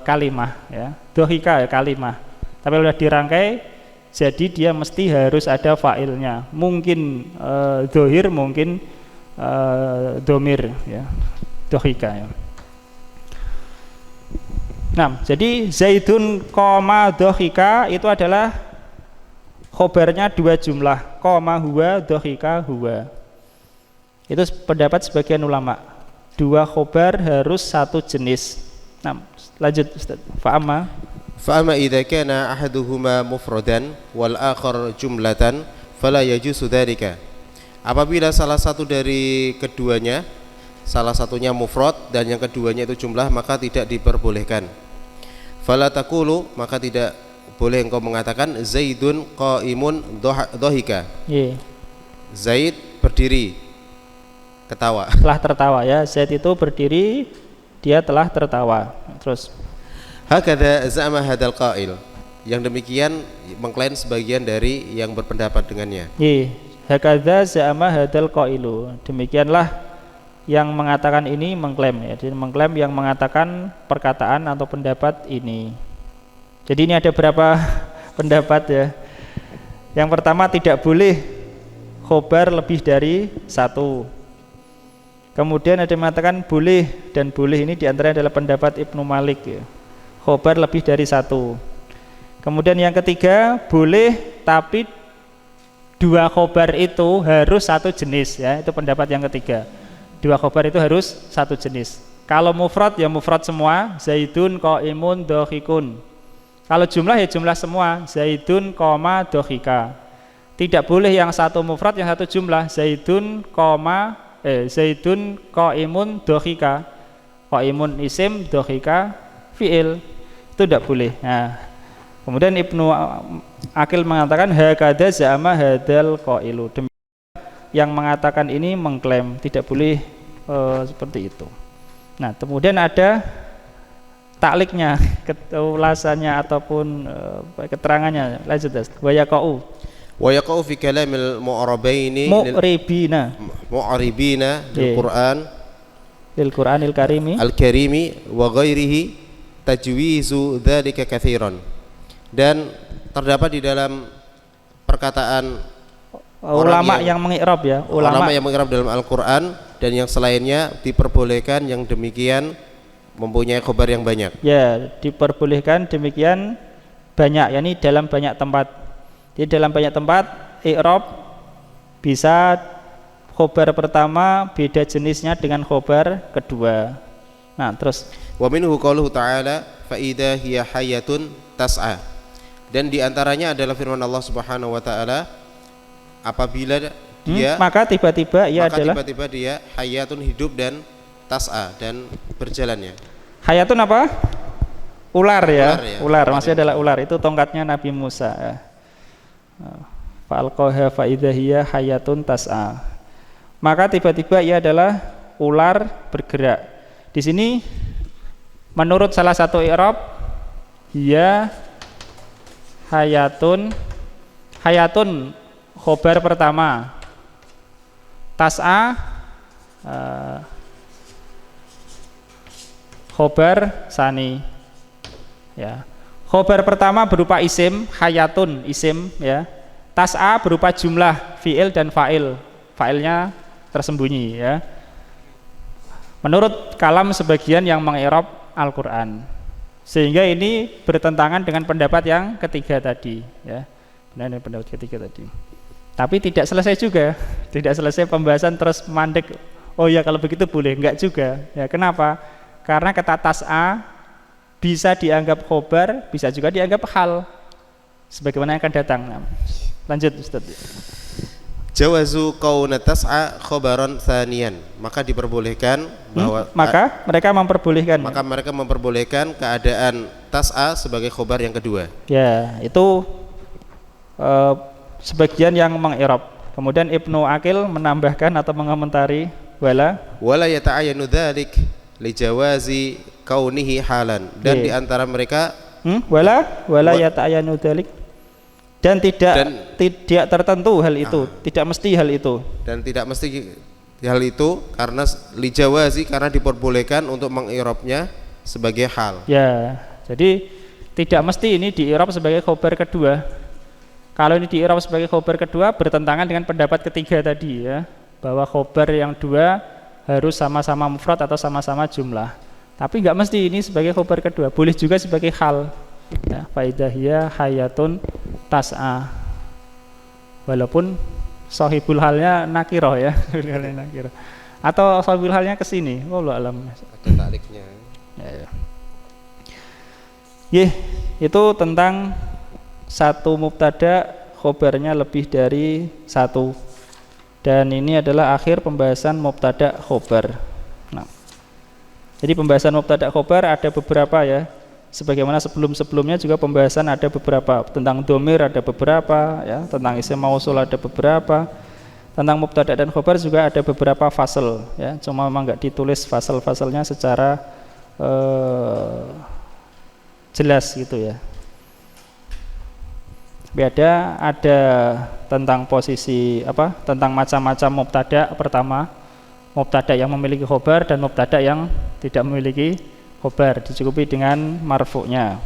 kalimah ya. Dhahika ya kalimah. Tapi kalau sudah dirangkai, jadi dia mesti harus ada fa'ilnya. Mungkin dohir, mungkin domir ya. Dhahika ya. Nah, jadi Zaidun qama dhahika itu adalah khobarnya dua jumlah, qama huwa dhahika huwa. Itu pendapat sebagian ulama. Dua khobar harus satu jenis. Nah, lanjut Ustaz. Fa'ama idza kana ahaduhuma mufradan wal akhar jumlatan fala yajuzu dzalika. Apabila salah satu dari keduanya, salah satunya mufrad dan yang keduanya itu jumlah, maka tidak diperbolehkan. Fala taqulu, maka tidak boleh engkau mengatakan Zaidun qaimun dhahika. Yeah. Zaid berdiri ketawa. Telah tertawa ya. Zaid itu berdiri, dia telah tertawa. Terus hakadha za'ama hadzal qail. yang demikian mengklaim sebagian dari yang berpendapat dengannya. Hakadza za'ama hadzal qailu. Demikianlah yang mengatakan ini mengklaim ya. Jadi mengklaim yang mengatakan perkataan atau pendapat ini. Jadi ini ada berapa pendapat ya. Yang pertama, tidak boleh khobar lebih dari satu. Kemudian ada yang mengatakan boleh, dan boleh ini diantaranya adalah pendapat Ibnu Malik ya. Khobar lebih dari satu. Kemudian yang ketiga, boleh tapi dua khobar itu harus satu jenis ya. Itu pendapat yang ketiga. Dua khobar itu harus satu jenis. Kalau mufrad ya mufrad semua, Zaidun qaimun dohikun. Kalau jumlah ya jumlah semua, Zaidun koma dohika. Tidak boleh yang satu mufrad yang satu jumlah, Zaidun qaimun dohika. Qaimun isim, dohika fi'il. Itu tidak boleh. Nah, kemudian Ibnu Aqil mengatakan hakadza za'ama hadzal qailu. Yang mengatakan ini mengklaim tidak boleh seperti itu. Nah, kemudian ada takliknya, ulasannya ataupun keterangannya. Lanjut das. Wa yaqau fi kalamil mu'rabaini mu'ribina lil Qur'anil karimi wa ghairihi tajwizu dzalika katsiran. Dan terdapat di dalam perkataan ulama yang mengi'rab ya, ulama yang mengi'rab dalam Al-Qur'an dan yang selainnya diperbolehkan yang demikian mempunyai khobar yang banyak. Ya, diperbolehkan demikian banyak, yakni dalam banyak tempat. Di dalam banyak tempat i'rab bisa khobar pertama beda jenisnya dengan khobar kedua. Nah, terus wa minhu qauluhu ta'ala fa idza hiya hayyatun tas'a. Dan diantaranya adalah firman Allah Subhanahu Wa Taala, apabila dia maka tiba-tiba dia hayatun hidup dan tas'a dan berjalannya. Hayatun apa? Ular ya. Ular maksudnya adalah ular. Itu tongkatnya Nabi Musa ya. Fa'alqaha fa idza hiya hayatun tas'a. Maka tiba-tiba ia adalah ular bergerak. Di sini menurut salah satu i'rab hiya hayatun khobar pertama, tas'a khobar sani ya. Khobar pertama berupa isim, hayatun isim ya. Tas'a berupa jumlah fi'il dan fa'il, fa'ilnya tersembunyi ya. Menurut kalam sebagian yang mengi'rab Al-Qur'an. Sehingga ini bertentangan dengan pendapat yang ketiga tadi ya. Benar dengan pendapat ketiga tadi. Tapi tidak selesai juga, tidak selesai pembahasan terus mandek. Oh ya kalau begitu boleh, enggak juga. Ya kenapa? Karena kata tas'a bisa dianggap khobar, bisa juga dianggap hal. Sebagaimana yang akan datang. Nah, lanjut Ustaz. Jawazu qauna tas'a khobaran tsaniyan. Maka diperbolehkan bahwa mereka memperbolehkan keadaan tas'a sebagai khobar yang kedua. Ya, itu sebagian yang mengi'rab. Kemudian Ibnu Aqil menambahkan atau mengomentari wala yata'ayyanu dzalik li jawazi kaunihi halan. Dan di antara mereka wala yata'ayyanu dzalik, dan tidak tertentu hal itu, tidak mesti hal itu. Dan tidak mesti hal itu karena li jawazi, karena diperbolehkan untuk mengi'rabnya sebagai hal. Ya, jadi tidak mesti ini di'irab sebagai khobar kedua. Kalau ini di'irab sebagai khobar kedua bertentangan dengan pendapat ketiga tadi ya, bahwa khobar yang dua harus sama-sama mufrad atau sama-sama jumlah. Tapi enggak mesti ini sebagai khobar kedua, boleh juga sebagai hal. Ya, fa idza hiya hayatun tas'a. Walaupun sahibul halnya nakirah ya, nakirah. Atau sahibul halnya ke sini, wallahu alam. Ada takliknya. Ya. Itu tentang satu mubtada khobarnya lebih dari satu. Dan ini adalah akhir pembahasan mubtada khobar. Nah, jadi pembahasan mubtada khobar ada beberapa ya. Sebagaimana sebelum-sebelumnya juga pembahasan ada beberapa, tentang domir ada beberapa ya, tentang isim mausul ada beberapa, tentang mubtada dan khobar juga ada beberapa fasal ya. Cuma memang enggak ditulis fasal-fasalnya secara jelas gitu ya. ada tentang posisi tentang macam-macam mubtada. Pertama, mubtada yang memiliki khobar dan mubtada yang tidak memiliki khobar, dicukupi dengan marfu'nya.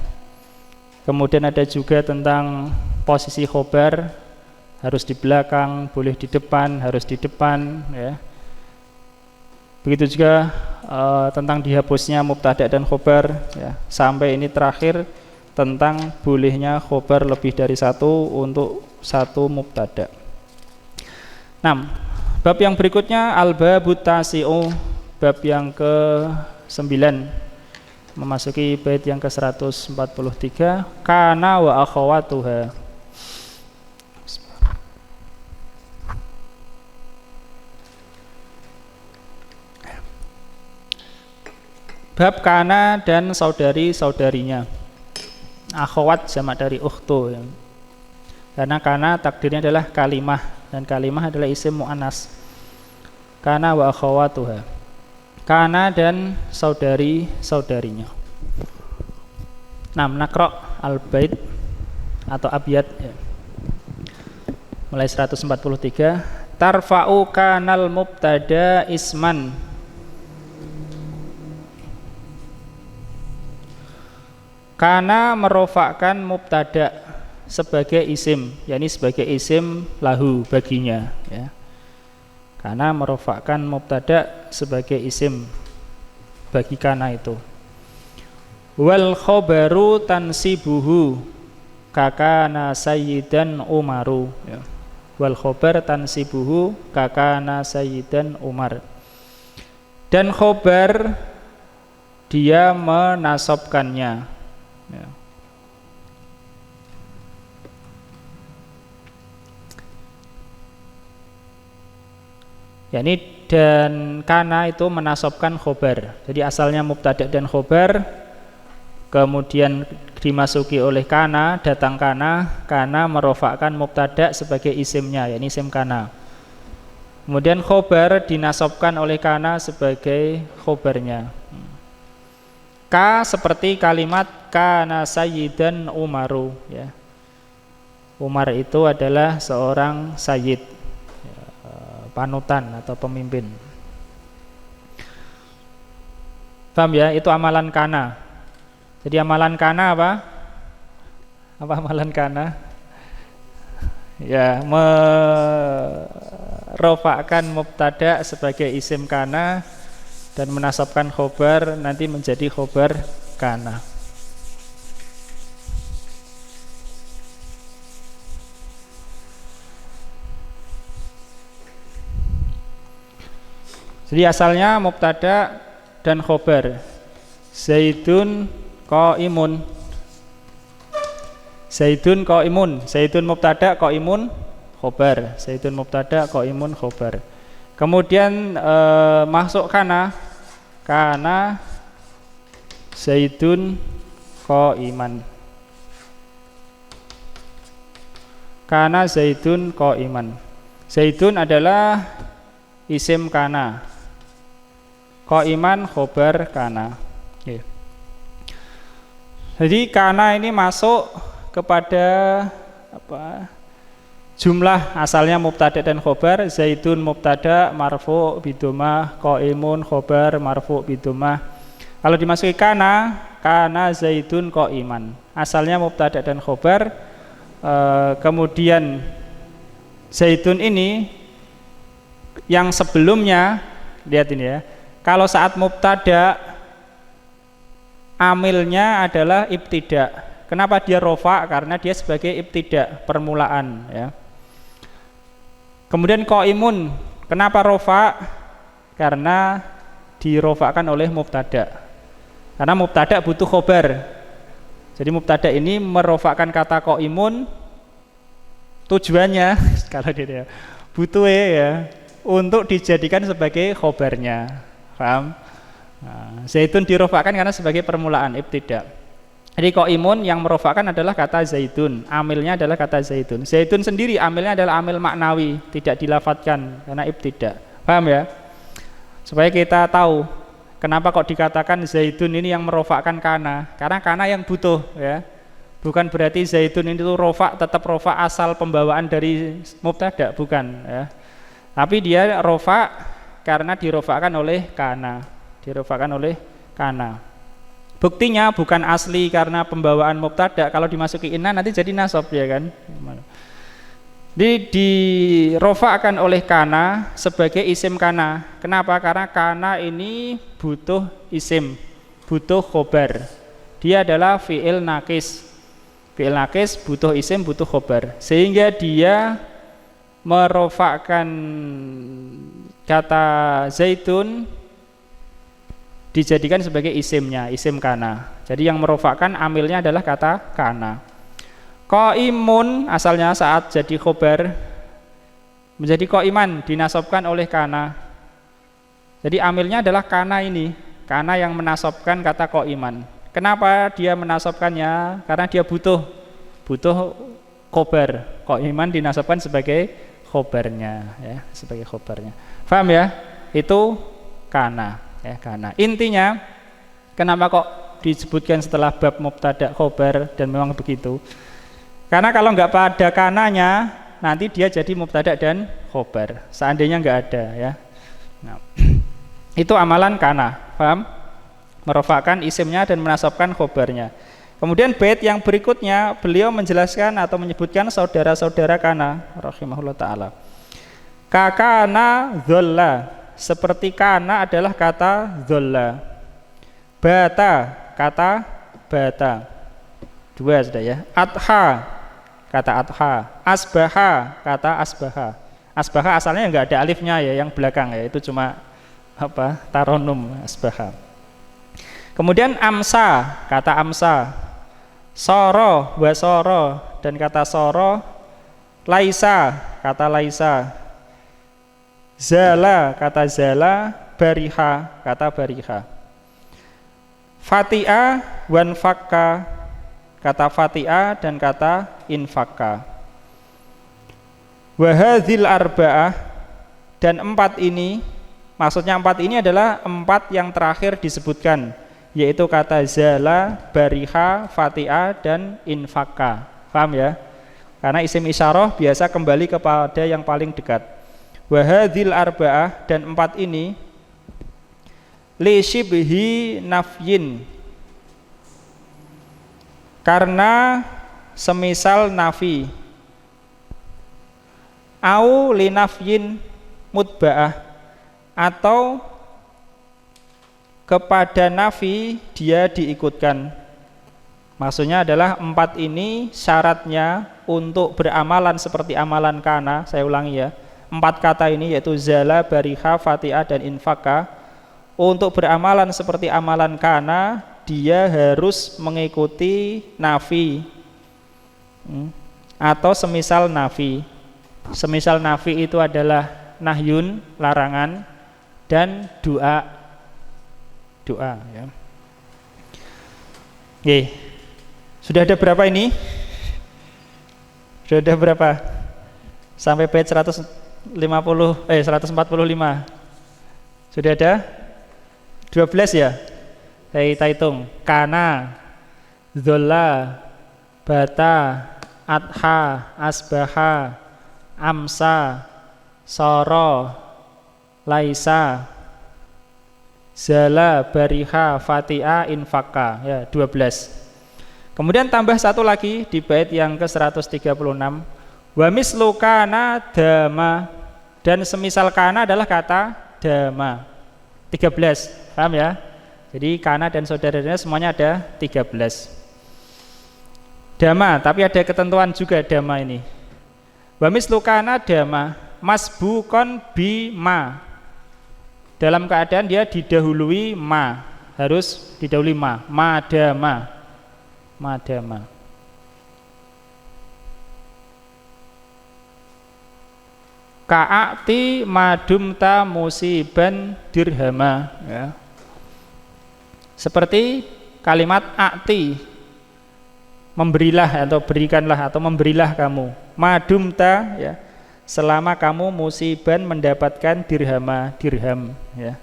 Kemudian ada juga tentang posisi khobar, harus di belakang, boleh di depan, harus di depan, ya. Begitu juga tentang dihapusnya mubtada dan khobar, ya. Sampai ini terakhir tentang bolehnya khobar lebih dari satu untuk satu mubtada. 6. Bab yang berikutnya al-babut tasi'u, bab yang ke-9, memasuki bait yang ke-143, kana wa akhawatuha. Bab kana dan saudari-saudarinya. Akhawat jamak dari ukhtu, ya. Karena kana takdirnya adalah kalimah, dan kalimah adalah isim mu'annas. Kana wa akhawatuha. Kana dan saudari-saudarinya. 6. Nakro al-bait atau abyad, ya. Mulai 143. Tarfa'u kanal mubtada isman. Kana merofakkan mubtada sebagai isim, yakni sebagai isim lahu baginya, ya. Kana merofakkan mubtada sebagai isim bagi kana itu. Wal khobaru tansibuhu kakana sayyidan umaru, ya. Wal khobar tansibuhu kakana sayyidan umar. Dan khobar dia menasabkannya, ya. Yani dan kana itu menasabkan khobar. Jadi asalnya mubtada dan khobar, kemudian dimasuki oleh kana, datang kana merofakkan mubtada sebagai isimnya, yakni isim kana. Kemudian khobar dinasabkan oleh kana sebagai khobarnya. Ka seperti kalimat kana sayyidan umaru, ya. Umar itu adalah seorang sayyid, ya, panutan atau pemimpin. Paham ya? Itu amalan kana. Jadi amalan kana apa? Apa amalan kana? Ya, merofakkan mubtada sebagai isim kana dan menasabkan khobar nanti menjadi khobar kana. Jadi asalnya mubtada dan khobar. Zaidun qaimun. Zaidun qaimun. Zaidun mubtada, qaimun khobar. Zaidun mubtada, qaimun khobar. Kemudian masuk kana Zaidun qaiman. Kana Zaidun qaiman. Zaidun adalah isim kana. Qaiman khobar kana. Okay. Jadi kana ini masuk kepada apa? Jumlah asalnya mubtada dan khobar. Zaidun mubtada marfu bidhamah, qaimun khobar marfu bidhamah. Kalau dimasuki kana Zaidun qaiman. Asalnya mubtada dan khobar. Kemudian Zaidun ini yang sebelumnya, lihat ini ya. Kalau saat mubtada amilnya adalah ibtida. Kenapa dia rofa? Karena dia sebagai ibtida, permulaan, ya. Kemudian qaimun, kenapa rofa? Karena dirofakan oleh mubtada. Karena mubtada butuh khobar. Jadi mubtada ini merofakan kata qaimun, tujuannya kalau dia butuh ya untuk dijadikan sebagai khobarnya. Paham? Nah, Zaidun dirofakan karena sebagai permulaan ibtida. Jadi qaimun yang merofakan adalah kata Zaidun, amilnya adalah kata Zaidun. Zaidun sendiri amilnya adalah amil maknawi, tidak dilafatkan karena ibtida. Paham ya? Supaya kita tahu kenapa kok dikatakan Zaidun ini yang merofakkan kana, karena kana yang butuh, ya. Bukan berarti zaidun itu rofa, tetap rofa asal pembawaan dari mubtada, bukan ya. Tapi dia rofa karena dirofakan oleh kana. Buktinya bukan asli karena pembawaan mubtada, kalau dimasuki inna nanti jadi nasab ya kan. Dirofakan oleh kana sebagai isim kana. Kenapa? Karena kana ini butuh isim, butuh khobar. Dia adalah fi'il nakis. Fi'il nakis butuh isim, butuh khobar, sehingga dia merofakkan kata zaitun dijadikan sebagai isimnya, isim kana. Jadi yang merofakkan amilnya adalah kata kana. Qaimun asalnya saat jadi khobar menjadi qaiman, dinasabkan oleh kana. Jadi amilnya adalah kana ini, kana yang menasabkan kata qaiman. Kenapa dia menasabkannya? Karena dia butuh khobar. Qaiman dinasabkan sebagai khobarnya ya, sebagai khobarnya. Paham ya? Itu kana ya, kana. Intinya kenapa kok disebutkan setelah bab mubtada khobar, dan memang begitu. Karena kalau nggak pada kananya nanti dia jadi mubtada dan khobar. Seandainya nggak ada ya. Nah, itu amalan kana. Paham? Merofakkan isimnya dan menasabkan khobarnya. Kemudian bait yang berikutnya beliau menjelaskan atau menyebutkan saudara-saudara kana rahimahullah taala. Kakana dzolla, seperti kana adalah kata dzolla. Bata, kata bata. Dua sudah ya. Adha, kata adha. Asbaha, kata asbaha. Asbaha asalnya enggak ada alifnya ya, yang belakang ya, itu cuma taronum asbaha. Kemudian amsa, kata amsa. Soro, wasoro, dan kata soro. Laisa, kata laisa. Zala, kata zala. Bariha, kata bariha. Fati'a, wanfakka, kata fati'a dan kata infakka. Wahadzil arba'ah, dan empat ini, maksudnya empat ini adalah empat yang terakhir disebutkan, yaitu kata zala, bariha, fati'a, dan infakka. Paham ya? Karena isim isyarah biasa kembali kepada yang paling dekat. Wahadzil arba'ah, dan empat ini li shibhi nafyin, karena semisal nafi, au li nafyin mutba'ah, atau kepada nafi dia diikutkan. Maksudnya adalah empat ini syaratnya untuk beramalan seperti amalan kana. Saya ulangi ya, empat kata ini yaitu zala, bariha, fatiha, dan infaka. Untuk beramalan seperti amalan kana, dia harus mengikuti nafi atau semisal nafi. Semisal nafi itu adalah nahyun, larangan, dan doa ya. Oke. Sudah ada berapa ini? Sudah ada berapa? Sampai bait 145. Sudah ada 12 ya? Kita hitung. Kana, dzolla, bata, adha, asbaha, amsa, soro, laisa, zala, bariha, fatiha, infaka, ya 12. Kemudian tambah satu lagi di bait yang ke-136. Wa mislu kana dama, dan semisal kana adalah kata dama. 13. Paham ya? Jadi kana dan saudaranya semuanya ada 13. Dama, tapi ada ketentuan juga dama ini. Wa mislu kana dama masbukon bi ma, dalam keadaan dia didahului ma, harus didahului ma. Madama. Ka'ati madumta musiban dirhama ya. Seperti kalimat akti, memberilah atau berikanlah atau memberilah kamu. Madumta ya, selama kamu musiban mendapatkan dirham ya.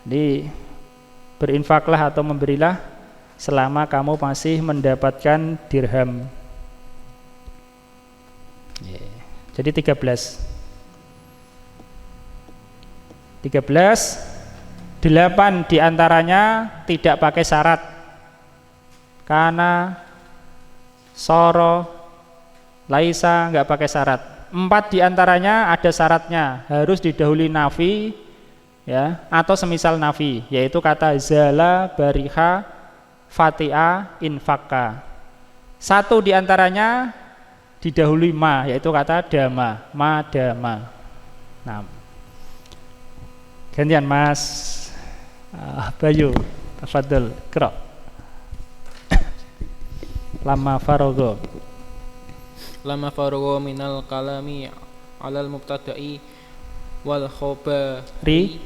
Jadi berinfaklah atau memberilah selama kamu masih mendapatkan dirham. Jadi 13, 8 diantaranya tidak pakai syarat. Kana, soro, laisa nggak pakai syarat. 4 diantaranya ada syaratnya, harus didahului nafi, ya, atau semisal nafi, yaitu kata zala, bariha, fatiha, infaka. 1 diantaranya didahului ma, yaitu kata dama, madama. Nah, gantian Mas Bayu, tafadhol, qra. Lama farogo. Lama faragha minal kalami alal mubtada'i wal khabari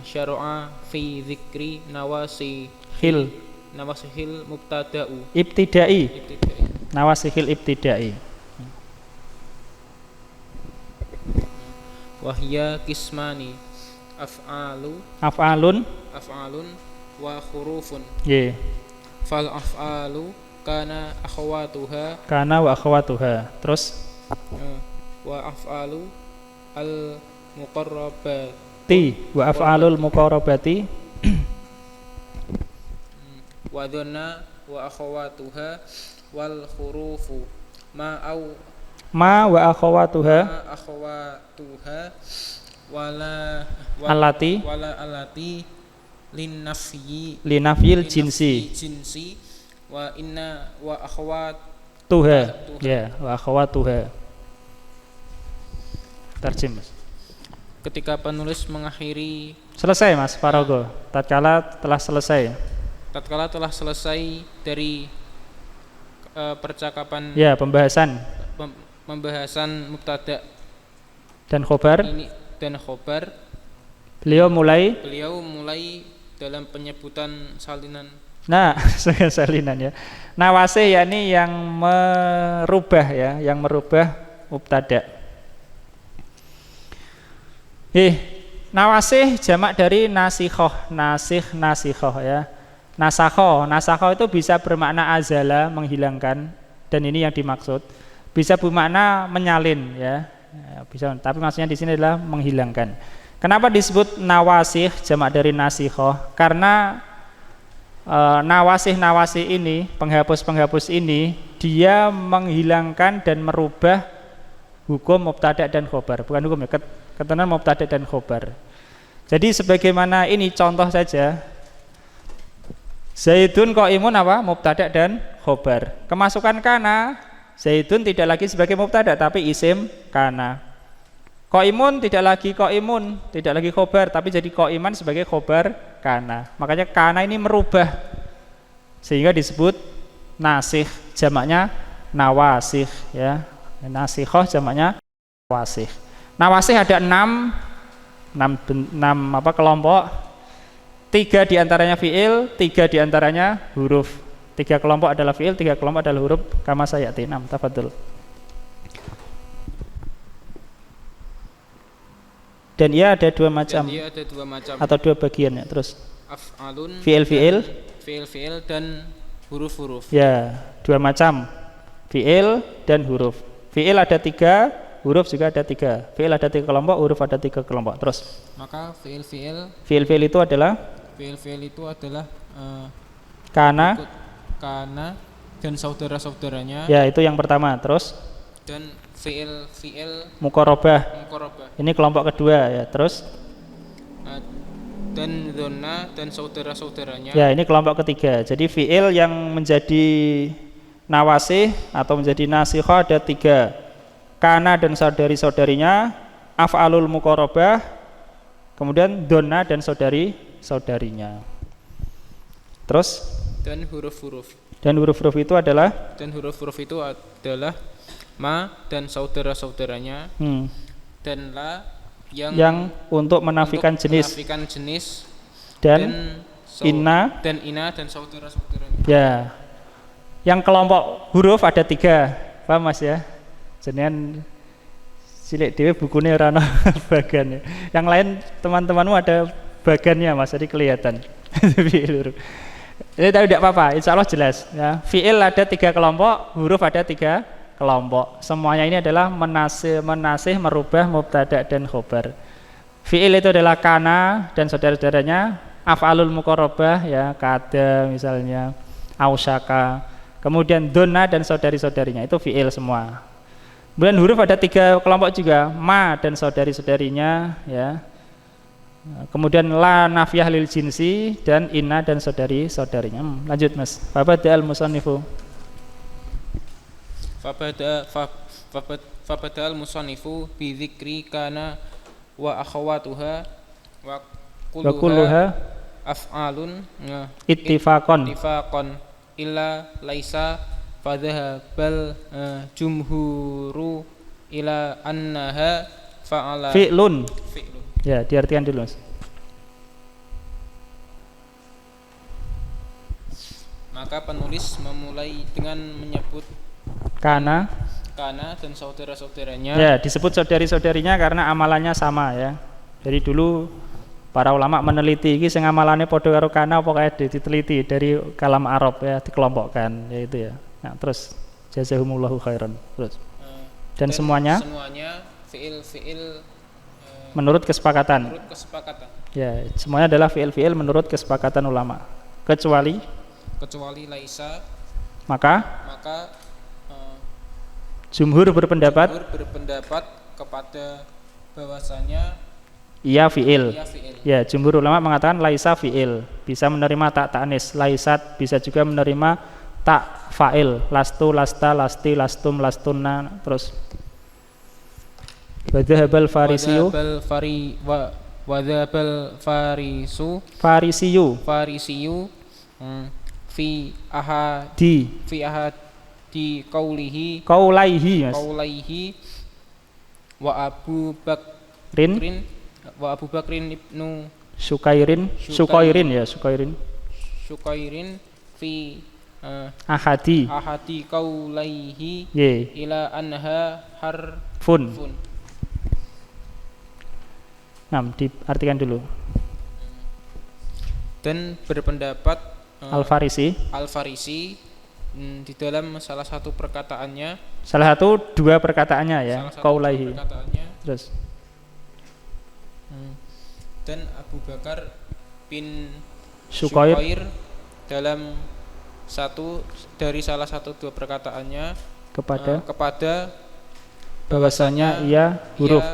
syar'a fi dzikri nawasihil mubtada'u Ibtidai. Nawasihil ibtidai. wahya kismani Af'alun wa khurufun. Ye. Fal af'alu kana akhawatuha Kana wa akhwatuha. Terus wa af'alu al muqarrabat wa af'alul muqarrabati wa dhanna wa akhawatuha wal khurufu ma wa akhwatuha wala alati linafyil jinsi wa inna wa akhwatuha. Ya, wa akhwatuha. Terjem, Mas. Ketika penulis mengakhiri, Selesai, Mas Farogo. Tatkala telah selesai dari percakapan, ya, pembahasan mubtada dan khobar, ini dan khobar, beliau mulai dalam penyebutan salinan. Nah, salinan, ya. Nawasih yakni yang merubah, ya, yang merubah mubtada. Nawasih jamak dari nasikhoh, nasikhoh, ya. Nasakhoh itu bisa bermakna azala, menghilangkan, dan ini yang dimaksud. Bisa bermakna menyalin, ya. Bisa, tapi maksudnya di sini adalah menghilangkan. Kenapa disebut nawasih jamak dari nasikhoh? Karena nawasih ini, penghapus ini, dia menghilangkan dan merubah hukum mubtada dan khobar. Bukan hukum, ya, keterangan mubtada dan khobar. Jadi sebagaimana ini contoh saja, Zaidun qaimun apa? Mubtada dan khobar. Kemasukan kana, Zaidun tidak lagi sebagai mubtada tapi isim kana. Qaimun tidak lagi qaimun, tidak lagi khobar tapi jadi qaiman sebagai khobar kana. Makanya kana ini merubah sehingga disebut nasih, jamaknya nawasih, ya. Nasikhoh jamaknya nawasih. Nawasih ada 6 kelompok. 3 diantaranya fiil, 3 diantaranya huruf. 3 kelompok adalah fiil, 3 kelompok adalah huruf. Kama sayati. Tafadhol. Dan ia ada 2 macam. Atau 2 bagian, ya. Terus Af'alun, fiil dan huruf-huruf. Ya, 2 macam. Fiil dan huruf. Fiil ada 3, huruf juga ada 3. Fiil ada 3 kelompok, huruf ada 3 kelompok. Terus Maka fiil itu adalah kana dan saudara-saudaranya. Ya, itu yang pertama. Terus Dan fiil muqarrabah. Ini kelompok kedua, ya. Terus dan dhanna dan saudara-saudaranya. Ya, ini kelompok ketiga. Jadi fiil yang menjadi nawasih atau menjadi nasikhoh ada 3. Kana dan saudari-saudarinya, af'alul muqarrabah, kemudian dhanna dan saudari-saudarinya. Terus Dan huruf-huruf itu adalah ma dan saudara-saudaranya, dan la yang untuk menafikan jenis, dan inna dan saudara-saudaranya. Ya, yang kelompok huruf ada 3, paham, Mas, ya? Jenengan cilik dhewe bukune ora ana bagannya. Yang lain teman-temanmu ada bagannya, Mas, jadi kelihatan. Ini tapi tidak apa-apa, insya Allah jelas ya. Fi'il ada 3 kelompok, huruf ada 3 kelompok. Semuanya ini adalah menasih merubah mubtada dan khobar. Fi'il itu adalah kana dan saudara-saudaranya, af'alul muqarrabah ya, kada misalnya, ausyaka. Kemudian donna dan saudari-saudarinya, itu fi'il semua. Kemudian huruf ada 3 kelompok juga, ma dan saudari-saudarinya ya. Kemudian la nafiyah lil jinsi dan inna dan saudari-saudarinya. Lanjut Mas. Fabada'al musannifu. Fabada'al musannifu bi dzikri kana wa akhawatuha wa kulluha af'alun ittifaqan illa laisa fadhahabal jumhuru ila annaha fa'ala fi'lun. Ya, diartikan dulu Mas. Maka penulis memulai dengan menyebut kana dan saudara-saudaranya. Ya, disebut saudari-saudarinya karena amalannya sama ya. Jadi dulu para ulama meneliti iki sing amalane padha karo kana apa kae diteliti dari kalam Arab ya, dikelompokkan yaitu ya. Nah, terus jazahumullahu khairan. Terus. Dan semuanya fi'il menurut kesepakatan. Ya, semuanya adalah fi'il menurut kesepakatan ulama. Kecuali laisa. Maka jumhur berpendapat kepada bahwasanya iya fi'il. Ya, jumhur ulama mengatakan laisa fi'il, bisa menerima tak ta'nis, laisat bisa juga menerima tak fa'il, lastu, lasta, lasti, lastum, lastunna, terus wadhahabal farisiyu fi ahadi qaulaihi wa Abu Bakrin ibnu Sukairin fi ahadi qaulaihi ila anha harfun. Nah, diartikan dulu. Dan berpendapat Al-Farisi di dalam salah satu perkataannya, dua perkataannya ya, qaulaihi. Terus dan Abu Bakar bin Sukair dalam salah satu dua perkataannya kepada bahwasanya ia huruf.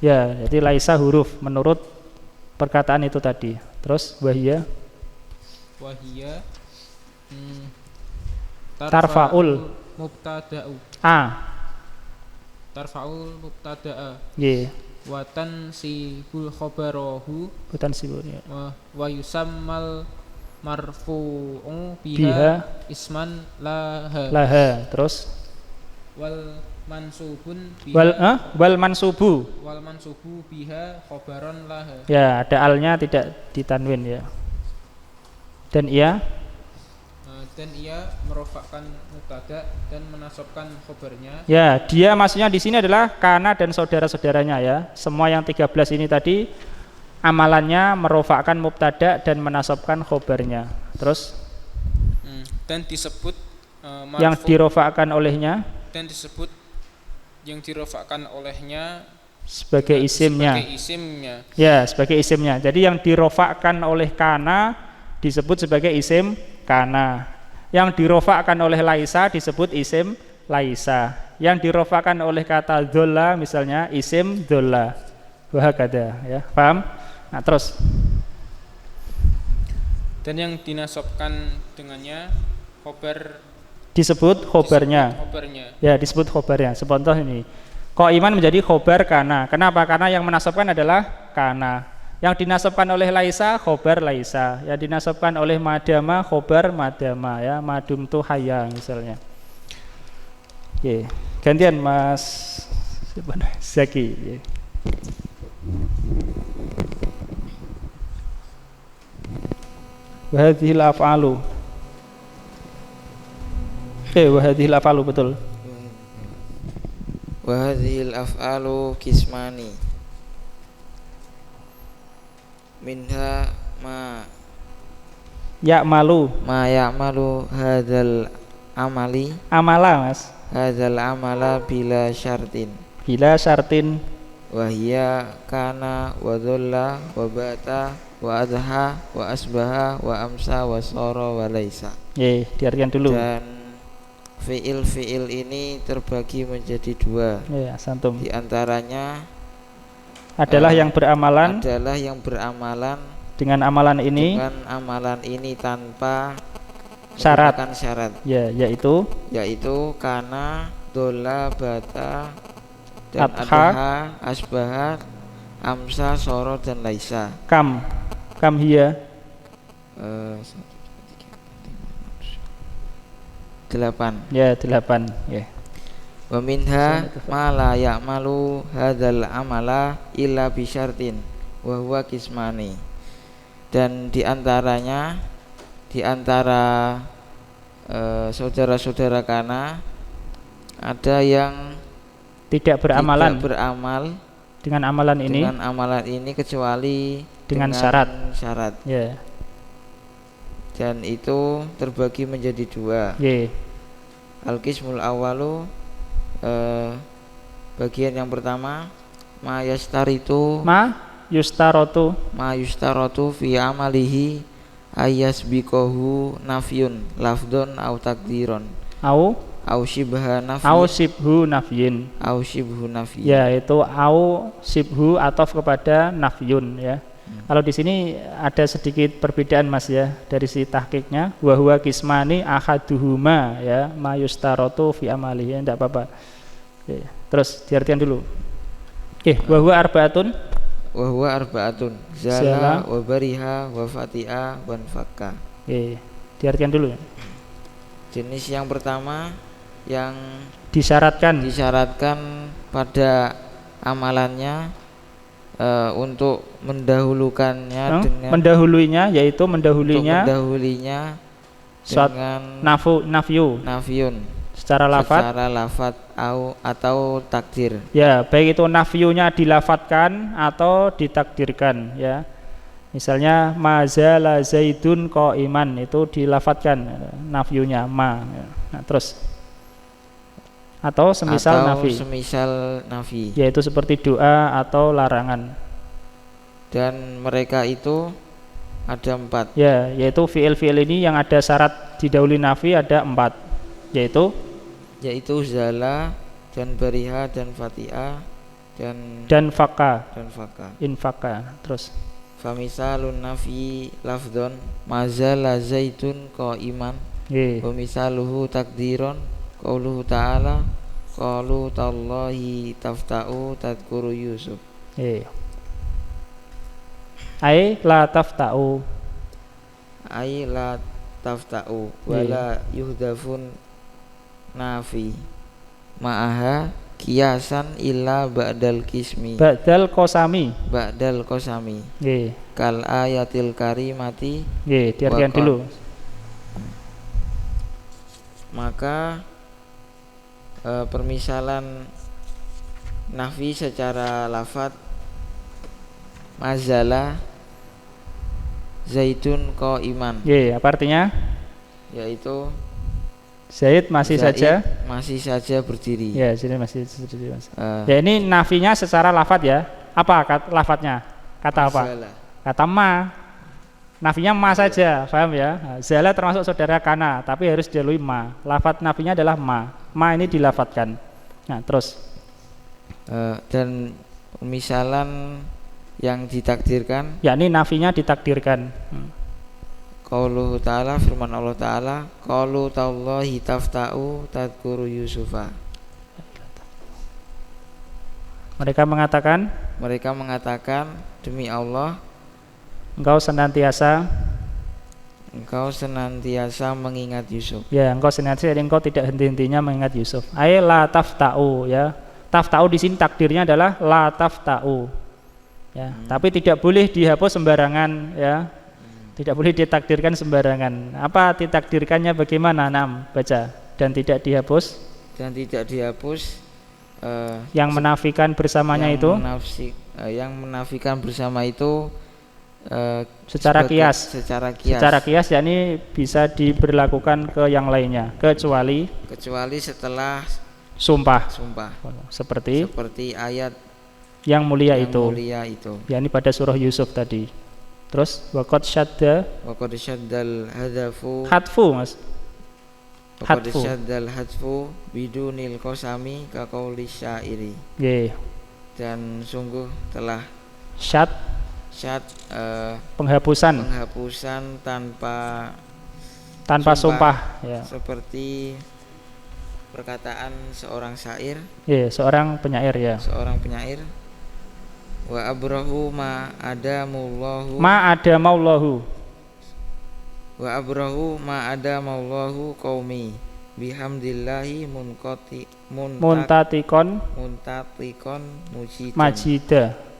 Ya, jadi laisa huruf menurut perkataan itu tadi. Terus wahia tarfaul mubtada'u tarfaul mubtada'a wa tansibul khabarahu ya. wa yusammal marfu'u biha isman laha terus wal mansubu biha khabaran laha. Ya, ada alnya tidak ditanwin ya. Dan ia merofakkan mubtada dan menasabkan khabarnya. Ya, dia maksudnya di sini adalah kana dan saudara-saudaranya ya. Semua yang 13 ini tadi amalannya merofakkan mubtada dan menasabkan khabarnya. Terus dan disebut yang dirofakkan olehnya sebagai isimnya. Ya, sebagai isimnya. Jadi yang dirofakkan oleh kana disebut sebagai isim kana. Yang dirofakkan oleh laisa disebut isim laisa. Yang dirofakkan oleh kata dholla misalnya isim dholla. Wahakada ya. Paham? Nah, terus dan yang dinasobkan dengannya khobar disebut khobarnya. Ya, disebut khobarnya. Secontoh ini. Qaiman menjadi khobar kana. Kenapa? Karena yang menasabkan adalah kana. Yang dinasabkan oleh laisa khobar laisa, yang dinasabkan oleh madama khobar madama ya, madum tu hayya misalnya. Oke, gantian Mas Zaki. Wa hadhil af'alu. Wa hadhil af'alu betul. Wa hadhil af'alu kismani. Minha ma Ya'malu. ma ya'malu hadzal amali Amala, Mas. hadzal amala bila syartin Bila syartin. wa hiya kana wa dhalla wa bata wa adha wa asbaha wa amsa wa sara wa laisa. Diartikan dulu. Dan fiil ini terbagi menjadi dua. Santum. Di antaranya Adalah yang beramalan dengan amalan ini tanpa syarat. menggunakan syarat. Yaitu kana, dola, bata, dan adha, adha, asbaha, amsa, soro, dan laisa. Kam hiya. 8. 8. Wa minha ma la ya'malu hadzal amala illa bi syartin wa huwa qismani. Dan di antara saudara-saudara kana ada yang tidak beramal dengan amalan ini kecuali dengan syarat. Dan itu terbagi menjadi dua. Al-qismul awalu, bagian yang pertama, ma yustaratu fi amalihi ayasbiqahu nafyun lafdun au takdiron au shibhu nafyin. Itu au shibhu ataf kepada nafyun ya. Kalau di sini ada sedikit perbedaan Mas ya dari si tahqiqnya, wa huwa qismani ahaduhuma ya ma yustaratu fi amalihi, enggak apa-apa. Terus diartikan dulu. Wa huwa arba'atun zala wa bariha wa fati'a wa fakka. Diartikan dulu. Jenis yang pertama yang disyaratkan pada amalannya untuk mendahulukannya dengan mendahuluinya dengan nafyun secara lafaz atau takdir. Baik itu nafyunya dilafatkan atau ditakdirkan ya. Misalnya mazala zaidun qaiman, itu dilafatkan nafyunya ma. Terus atau semisal nafi, yaitu seperti doa atau larangan. Dan mereka itu ada 4. Yaitu fiil ini yang ada syarat didahului nafi ada 4, yaitu zala dan bariha dan fatiha dan fakka. Infaka. Terus famisalun nafi lafdon mazala zaitun qaiman wa misaluhu takdiron qauluhu ta'ala qalu tallahi tafta'u tadhkuru Yusuf. Ai la tafta'u wala yuhdafun nafi ma'aha kiasan illa ba'dal qosami kal ayatil karimati. Diartikan dulu. Maka permisalan nafi secara lafadz mazala zaitun qaiman. Apa artinya? Yaitu Zaid masih saja berdiri. Jadi masih berdiri Mas. Ini nafinya secara lafadz ya. Apa lafadznya? Kata apa? Mazala. Kata ma. Nafinya ma saja, paham ya? Zala termasuk saudara kana, tapi harus dilalui ma. Lafadz nafinya adalah ma. Ma ini dilafatkan. Nah, terus dan misalan yang ditakdirkan, yakni nafinya ditakdirkan. Qauluhu ta'ala, firman Allah Ta'ala, qalu tallahi tafta'u tadhkuru Yusufa. Mereka mengatakan demi Allah engkau senantiasa mengingat Yusuf. Engkau tidak henti-hentinya mengingat Yusuf. Ai la tafta'u ya. Tafta'u di sini takdirnya adalah la tafta'u. Ya, tapi tidak boleh dihapus sembarangan ya. Tidak boleh ditakdirkan sembarangan. Apa ditakdirkannya bagaimana? Baca. Dan tidak dihapus. Yang menafikan bersamanya itu secara kias. Secara kias yakni bisa diberlakukan ke yang lainnya kecuali setelah sumpah. Seperti ayat yang mulia itu. yakni pada surah Yusuf tadi. Terus waqad syaddal hadfu Mas. Syaddal hadfu bidunil qasami ka qauli syairi. Dan sungguh telah syad penghapusan tanpa sumpah ya. Seperti perkataan seorang syair, seorang penyair ya. Wa abrahu ma adamullahu qaumi bihamdillahi muntatikon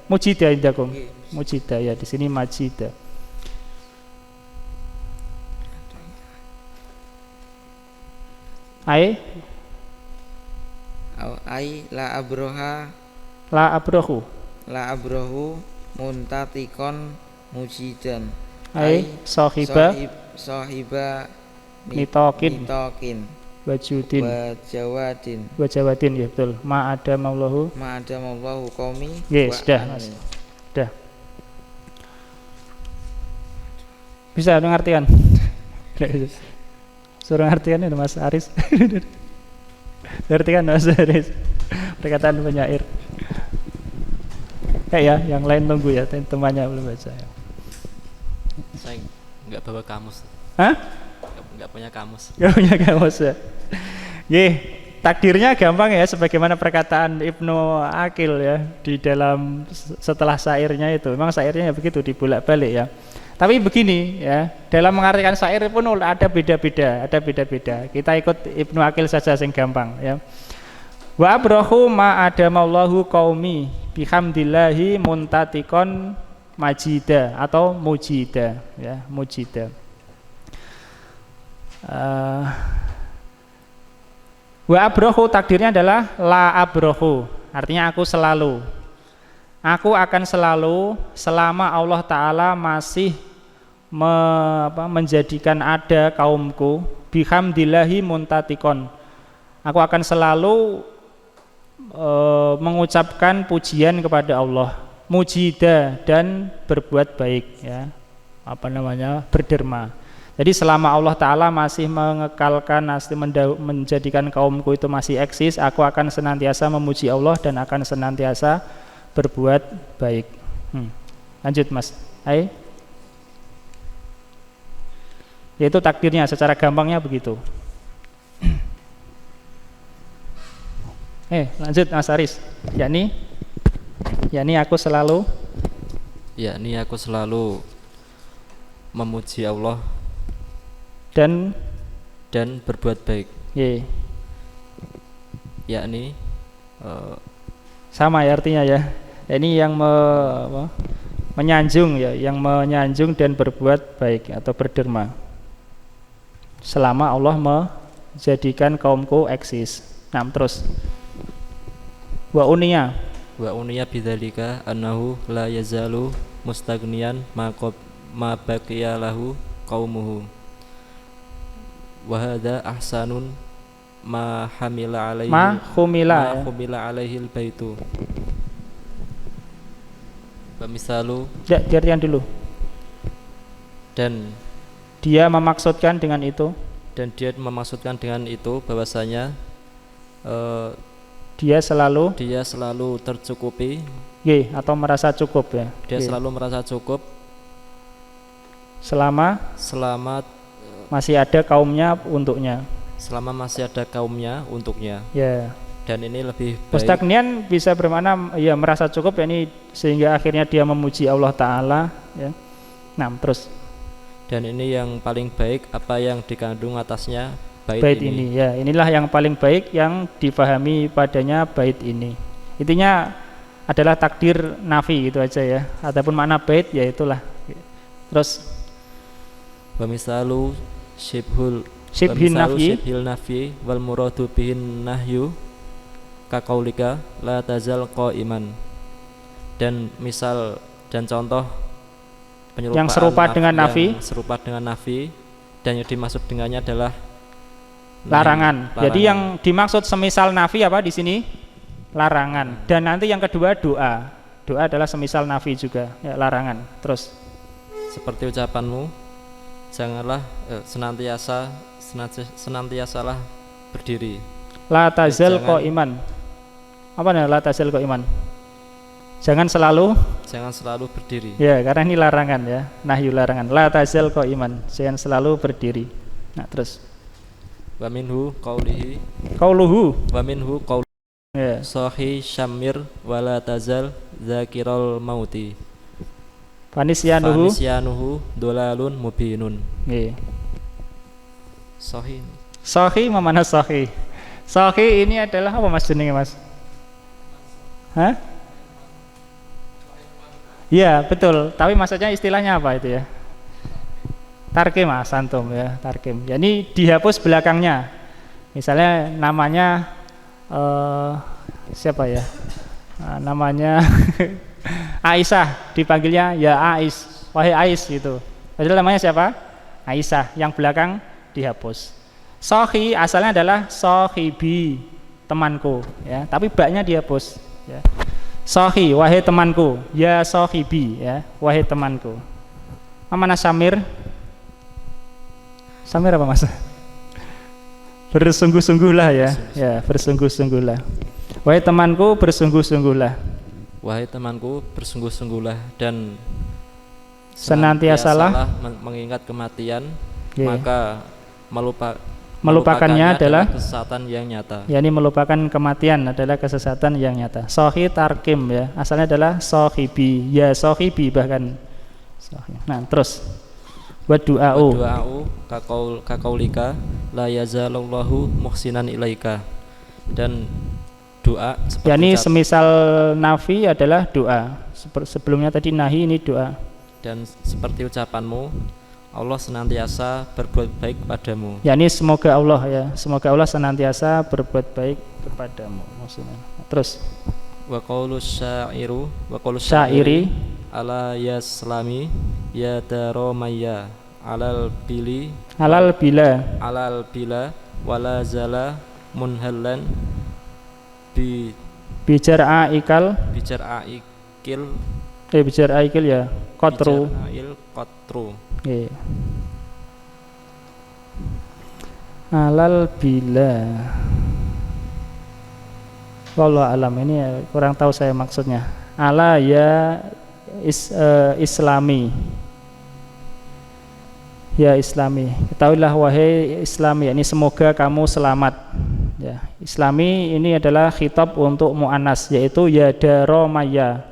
mujida indakum. Mujida ya, di sini majida. Ai la abrohu muntatikon mujidan. Ai sahiba nitokin wajudin wajawadin ya betul. Ma ada maullahu qaumi. Sudah Mas. Sudah. Bisa mengartikan? Suruh ngartikan itu Mas Aris. Ngartikan Mas Aris. Perkataan penyair. Ya, yang lain tunggu ya, temannya belum baca ya. Saya nggak bawa kamus. Hah? Nggak punya kamus. Nggak punya kamus ya. Takdirnya gampang ya, sebagaimana perkataan Ibnu Aqil ya di dalam setelah syairnya itu. Memang syairnya ya begitu dibolak-balik ya. Tapi begini ya, dalam mengartikan syair pun ada beda-beda. Kita ikut Ibnu Aqil saja sing gampang ya. Wa abrahu ma adamallahu qaumi bihamdillahi muntatikon majida atau mujida ya, mujida. Wa abrahu takdirnya adalah la abrahu, artinya aku selalu. Aku akan selalu selama Allah Ta'ala masih menjadikan ada kaumku bihamdillahi muntatikon. Aku akan selalu mengucapkan pujian kepada Allah, mujida dan berbuat baik ya, berderma. Jadi selama Allah Ta'ala masih mengekalkan, masih menjadikan kaumku itu masih eksis, aku akan senantiasa memuji Allah dan akan senantiasa berbuat baik. Lanjut Mas. Yaitu takdirnya secara gampangnya begitu. Lanjut Mas Aris. Yakni aku selalu memuji Allah dan berbuat baik. Yakni sama ya artinya ya. Ini yang menyanjung ya, yang menyanjung dan berbuat baik atau berderma. Selama Allah menjadikan kaumku eksis. Nah, terus wa uniya bidzalika annahu la yazalu mustaghniyan ma baqiya lahu qaumuhu wa hadza ahsanun ma humila alaihi al-baitu. Misalu diartikan dulu. Dan dia memaksudkan dengan itu bahwasanya dia selalu tercukupi atau merasa cukup ya. Dia selalu merasa cukup selama masih ada kaumnya untuknya. Ya. Dan ini lebih baik. Mustagnian bisa bermakna ya merasa cukup ya, ini sehingga akhirnya dia memuji Allah Ta'ala ya. Nah, terus dan ini yang paling baik apa yang dikandung atasnya bait ini ya, inilah yang paling baik yang difahami padanya bait ini. Intinya adalah takdir nafi gitu aja ya. Adapun makna bait ya itulah. Terus misalu syibhin nafi wal muradu bihin nahyu kaqaulika la tazal qaiman. Dan misal dan contoh penyerupaan yang serupa dengan nafi, yang serupa dengan nafi, dan yang dimaksud dengannya adalah larangan. Jadi yang dimaksud semisal nafi apa di sini? Larangan. Dan nanti yang kedua doa. Doa adalah semisal nafi juga, ya, larangan. Terus seperti ucapanmu, janganlah senantiasalah berdiri. La tazal qaiman. Apa namanya la tazal qaiman? Jangan selalu berdiri. Ya, karena ini larangan ya, nahyu larangan. La tazal qaiman, jangan selalu berdiri. Nah, terus Wa minhu qauluhu ya. Sohi syamir wala tazal zakiral mauti Fanisyanuhu dolalun mubinun. Nggih. Sohi mana sohi? Sohi ini adalah apa Mas jenenge Mas? Hah? Iya betul. Tapi maksudnya istilahnya apa itu ya? Tarkim Mas antum ya, tarkim. Ya, ini dihapus belakangnya. Misalnya namanya siapa ya? Namanya Aisyah, dipanggilnya ya Ais, wahai Ais gitu. Padahal namanya siapa? Aisyah, yang belakang dihapus. Sohi asalnya adalah sohibi, temanku ya, tapi baknya dihapus ya. Sohi, wahai temanku, ya sohibi ya, wahai temanku. Mana Samir? Samir apa Mas? Bersungguh-sungguhlah ya, ya bersungguh-sungguhlah. Wahai temanku, bersungguh-sungguhlah. Wahai temanku, bersungguh-sungguhlah dan senantiasalah mengingat kematian, yeah. Maka melupakannya adalah kesesatan yang nyata. Ya, ini melupakan kematian adalah kesesatan yang nyata. Sohi tarkim ya, asalnya adalah sohibi, ya sohibi bahkan. Nah terus Wadu'a'u kakaulika la yazalallahu muhsinan ilaika. Dan doa ya ini semisal nafi adalah doa. Sebelumnya tadi nahi, ini doa. Dan seperti ucapanmu, Allah senantiasa berbuat baik kepadamu. Ya ini semoga Allah ya, semoga Allah senantiasa berbuat baik kepadamu maksudnya. Terus wa qaulu syairi ala yaslami ya daromaya alal bila wala zala munhallan bijar aikil ya qatru alal bila. Wallahu alam, ini kurang tahu saya maksudnya. Ala ya islami, ya islami, ketahuilah wahai islami, ini semoga kamu selamat ya. Islami ini adalah khitab untuk mu'annas, yaitu ya daro maya,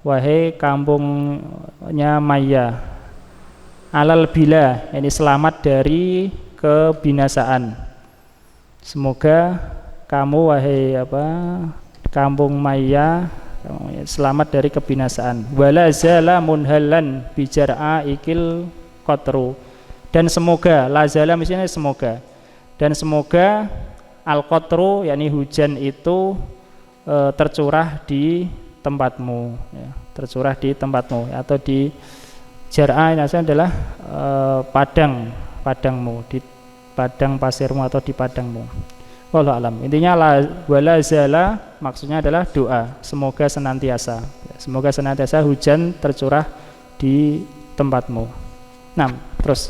wahai kampungnya Maya. Alal bila, ini selamat dari kebinasaan. Semoga kamu wahai kampung Maya selamat dari kebinasaan. Wala zala munhallan bijar'a ikil qatru. Dan semoga, lazala misalnya semoga. Dan semoga al-qatru yakni hujan itu tercurah di tempatmu ya, tercurah di tempatmu atau di jar'a ini adalah padangmu, di padang pasirmu atau di padangmu. Wallahu alam. Intinya wala zala maksudnya adalah doa, semoga senantiasa hujan tercurah di tempatmu. Nah, terus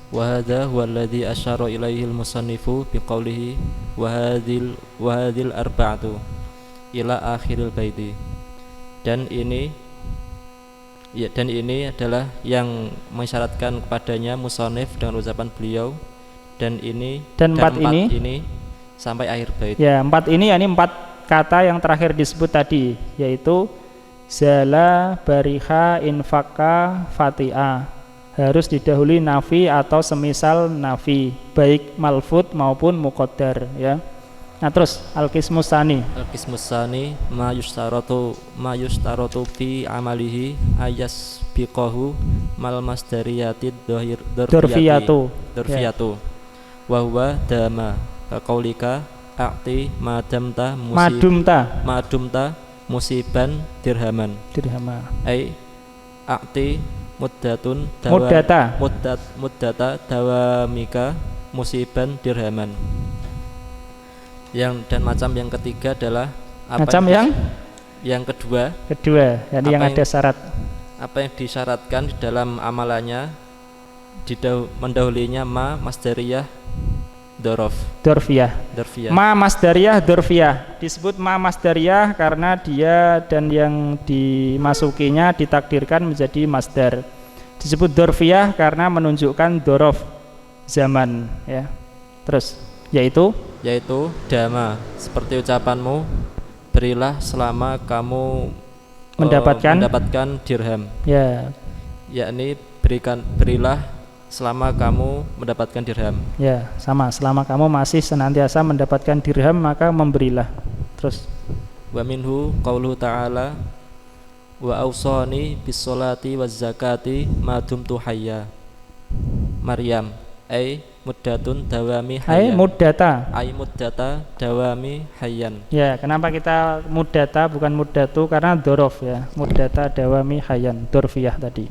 wa hadza huwallazi asyara ilaihi al-musannifu biqaulihi wa hadhil arba'atu ila akhiril baiti. Dan ini adalah yang mensyaratkan kepadanya musannif dengan ucapan beliau, dan empat ini sampai akhir bait. Ya, empat ini yakni empat kata yang terakhir disebut tadi, yaitu zala, bariha, infaka, fati'a. Harus didahului nafi atau semisal nafi, baik malfud maupun muqaddar ya. Nah, terus al-qismus tsani ma yustaratu fi amalihi ayas biqahu mal masdariyatid dorfiyatu wa huwa dama kaqaulika a'ti madumta musiban dirhama ay a'ti muddata dawamika musiban dirhaman. Dan macam yang ketiga adalah yang kedua, jadi yang ada syarat. Apa yang disyaratkan di dalam amalannya mendahulunya ma masdariyah dorfiyah. Ma masdariyah dorfiyah disebut ma masdariyah karena dia dan yang dimasukinya ditakdirkan menjadi masdar. Disebut dorfiyah karena menunjukkan dorof zaman, ya. Terus yaitu dama, seperti ucapanmu, berilah selama kamu mendapatkan dirham, ya, yakni berilah selama kamu mendapatkan dirham, ya, sama, selama kamu masih senantiasa mendapatkan dirham maka memberilah. Terus wa minhu qauluhu ta'ala wa awsani bis sholati waz zakati ma dumtu hayya. Maryam muddatun dawami hayyan. Muddata dawami hayyan. Ya, kenapa kita muddata bukan muddatu? Karena dzaraf, ya. Muddata dawami hayyan, dzarfiyah tadi.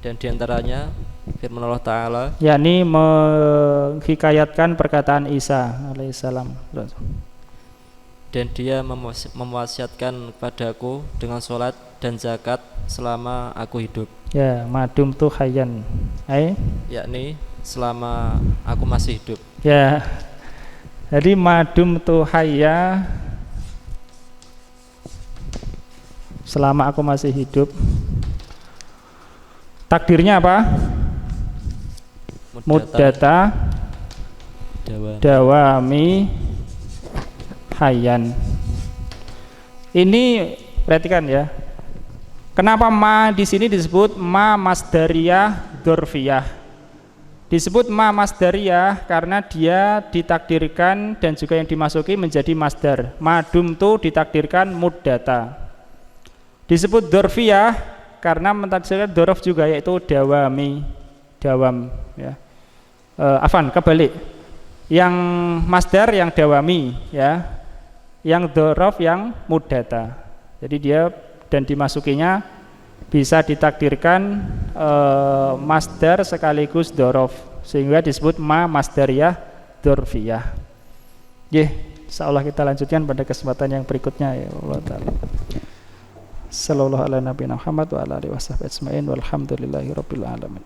Dan diantaranya firman Allah Ta'ala, yakni menghikayatkan perkataan Isa alaihissalam. Dan dia mewasiatkan kepadaku dengan sholat dan zakat selama aku hidup. Ya, madum tu hayyan, yakni selama aku masih hidup. Ya, jadi madum tu hayya, selama aku masih hidup. Takdirnya apa? Muddata dawami hayyan. Ini perhatikan ya. Kenapa ma di sini disebut ma masdariyah dzarfiyah? Disebut ma masdariyah karena dia ditakdirkan dan juga yang dimasuki menjadi masdar. Madum tu ditakdirkan muddata. Disebut dzarfiyah karena mentakdirkan dzaraf juga, yaitu dawam, ya. Kebalik. Yang masdar yang dawami, ya. Yang dzaraf yang muddata. Jadi dia dan dimasukinya bisa ditakdirkan masdar sekaligus dzaraf, sehingga disebut ma masdariyah dzarfiyah. Insyaallah kita lanjutkan pada kesempatan yang berikutnya, ya Allah taala. Sallallahu ala nabiyina Muhammad wa ala alihi washabbihi ajmain walhamdulillahi rabbil alamin.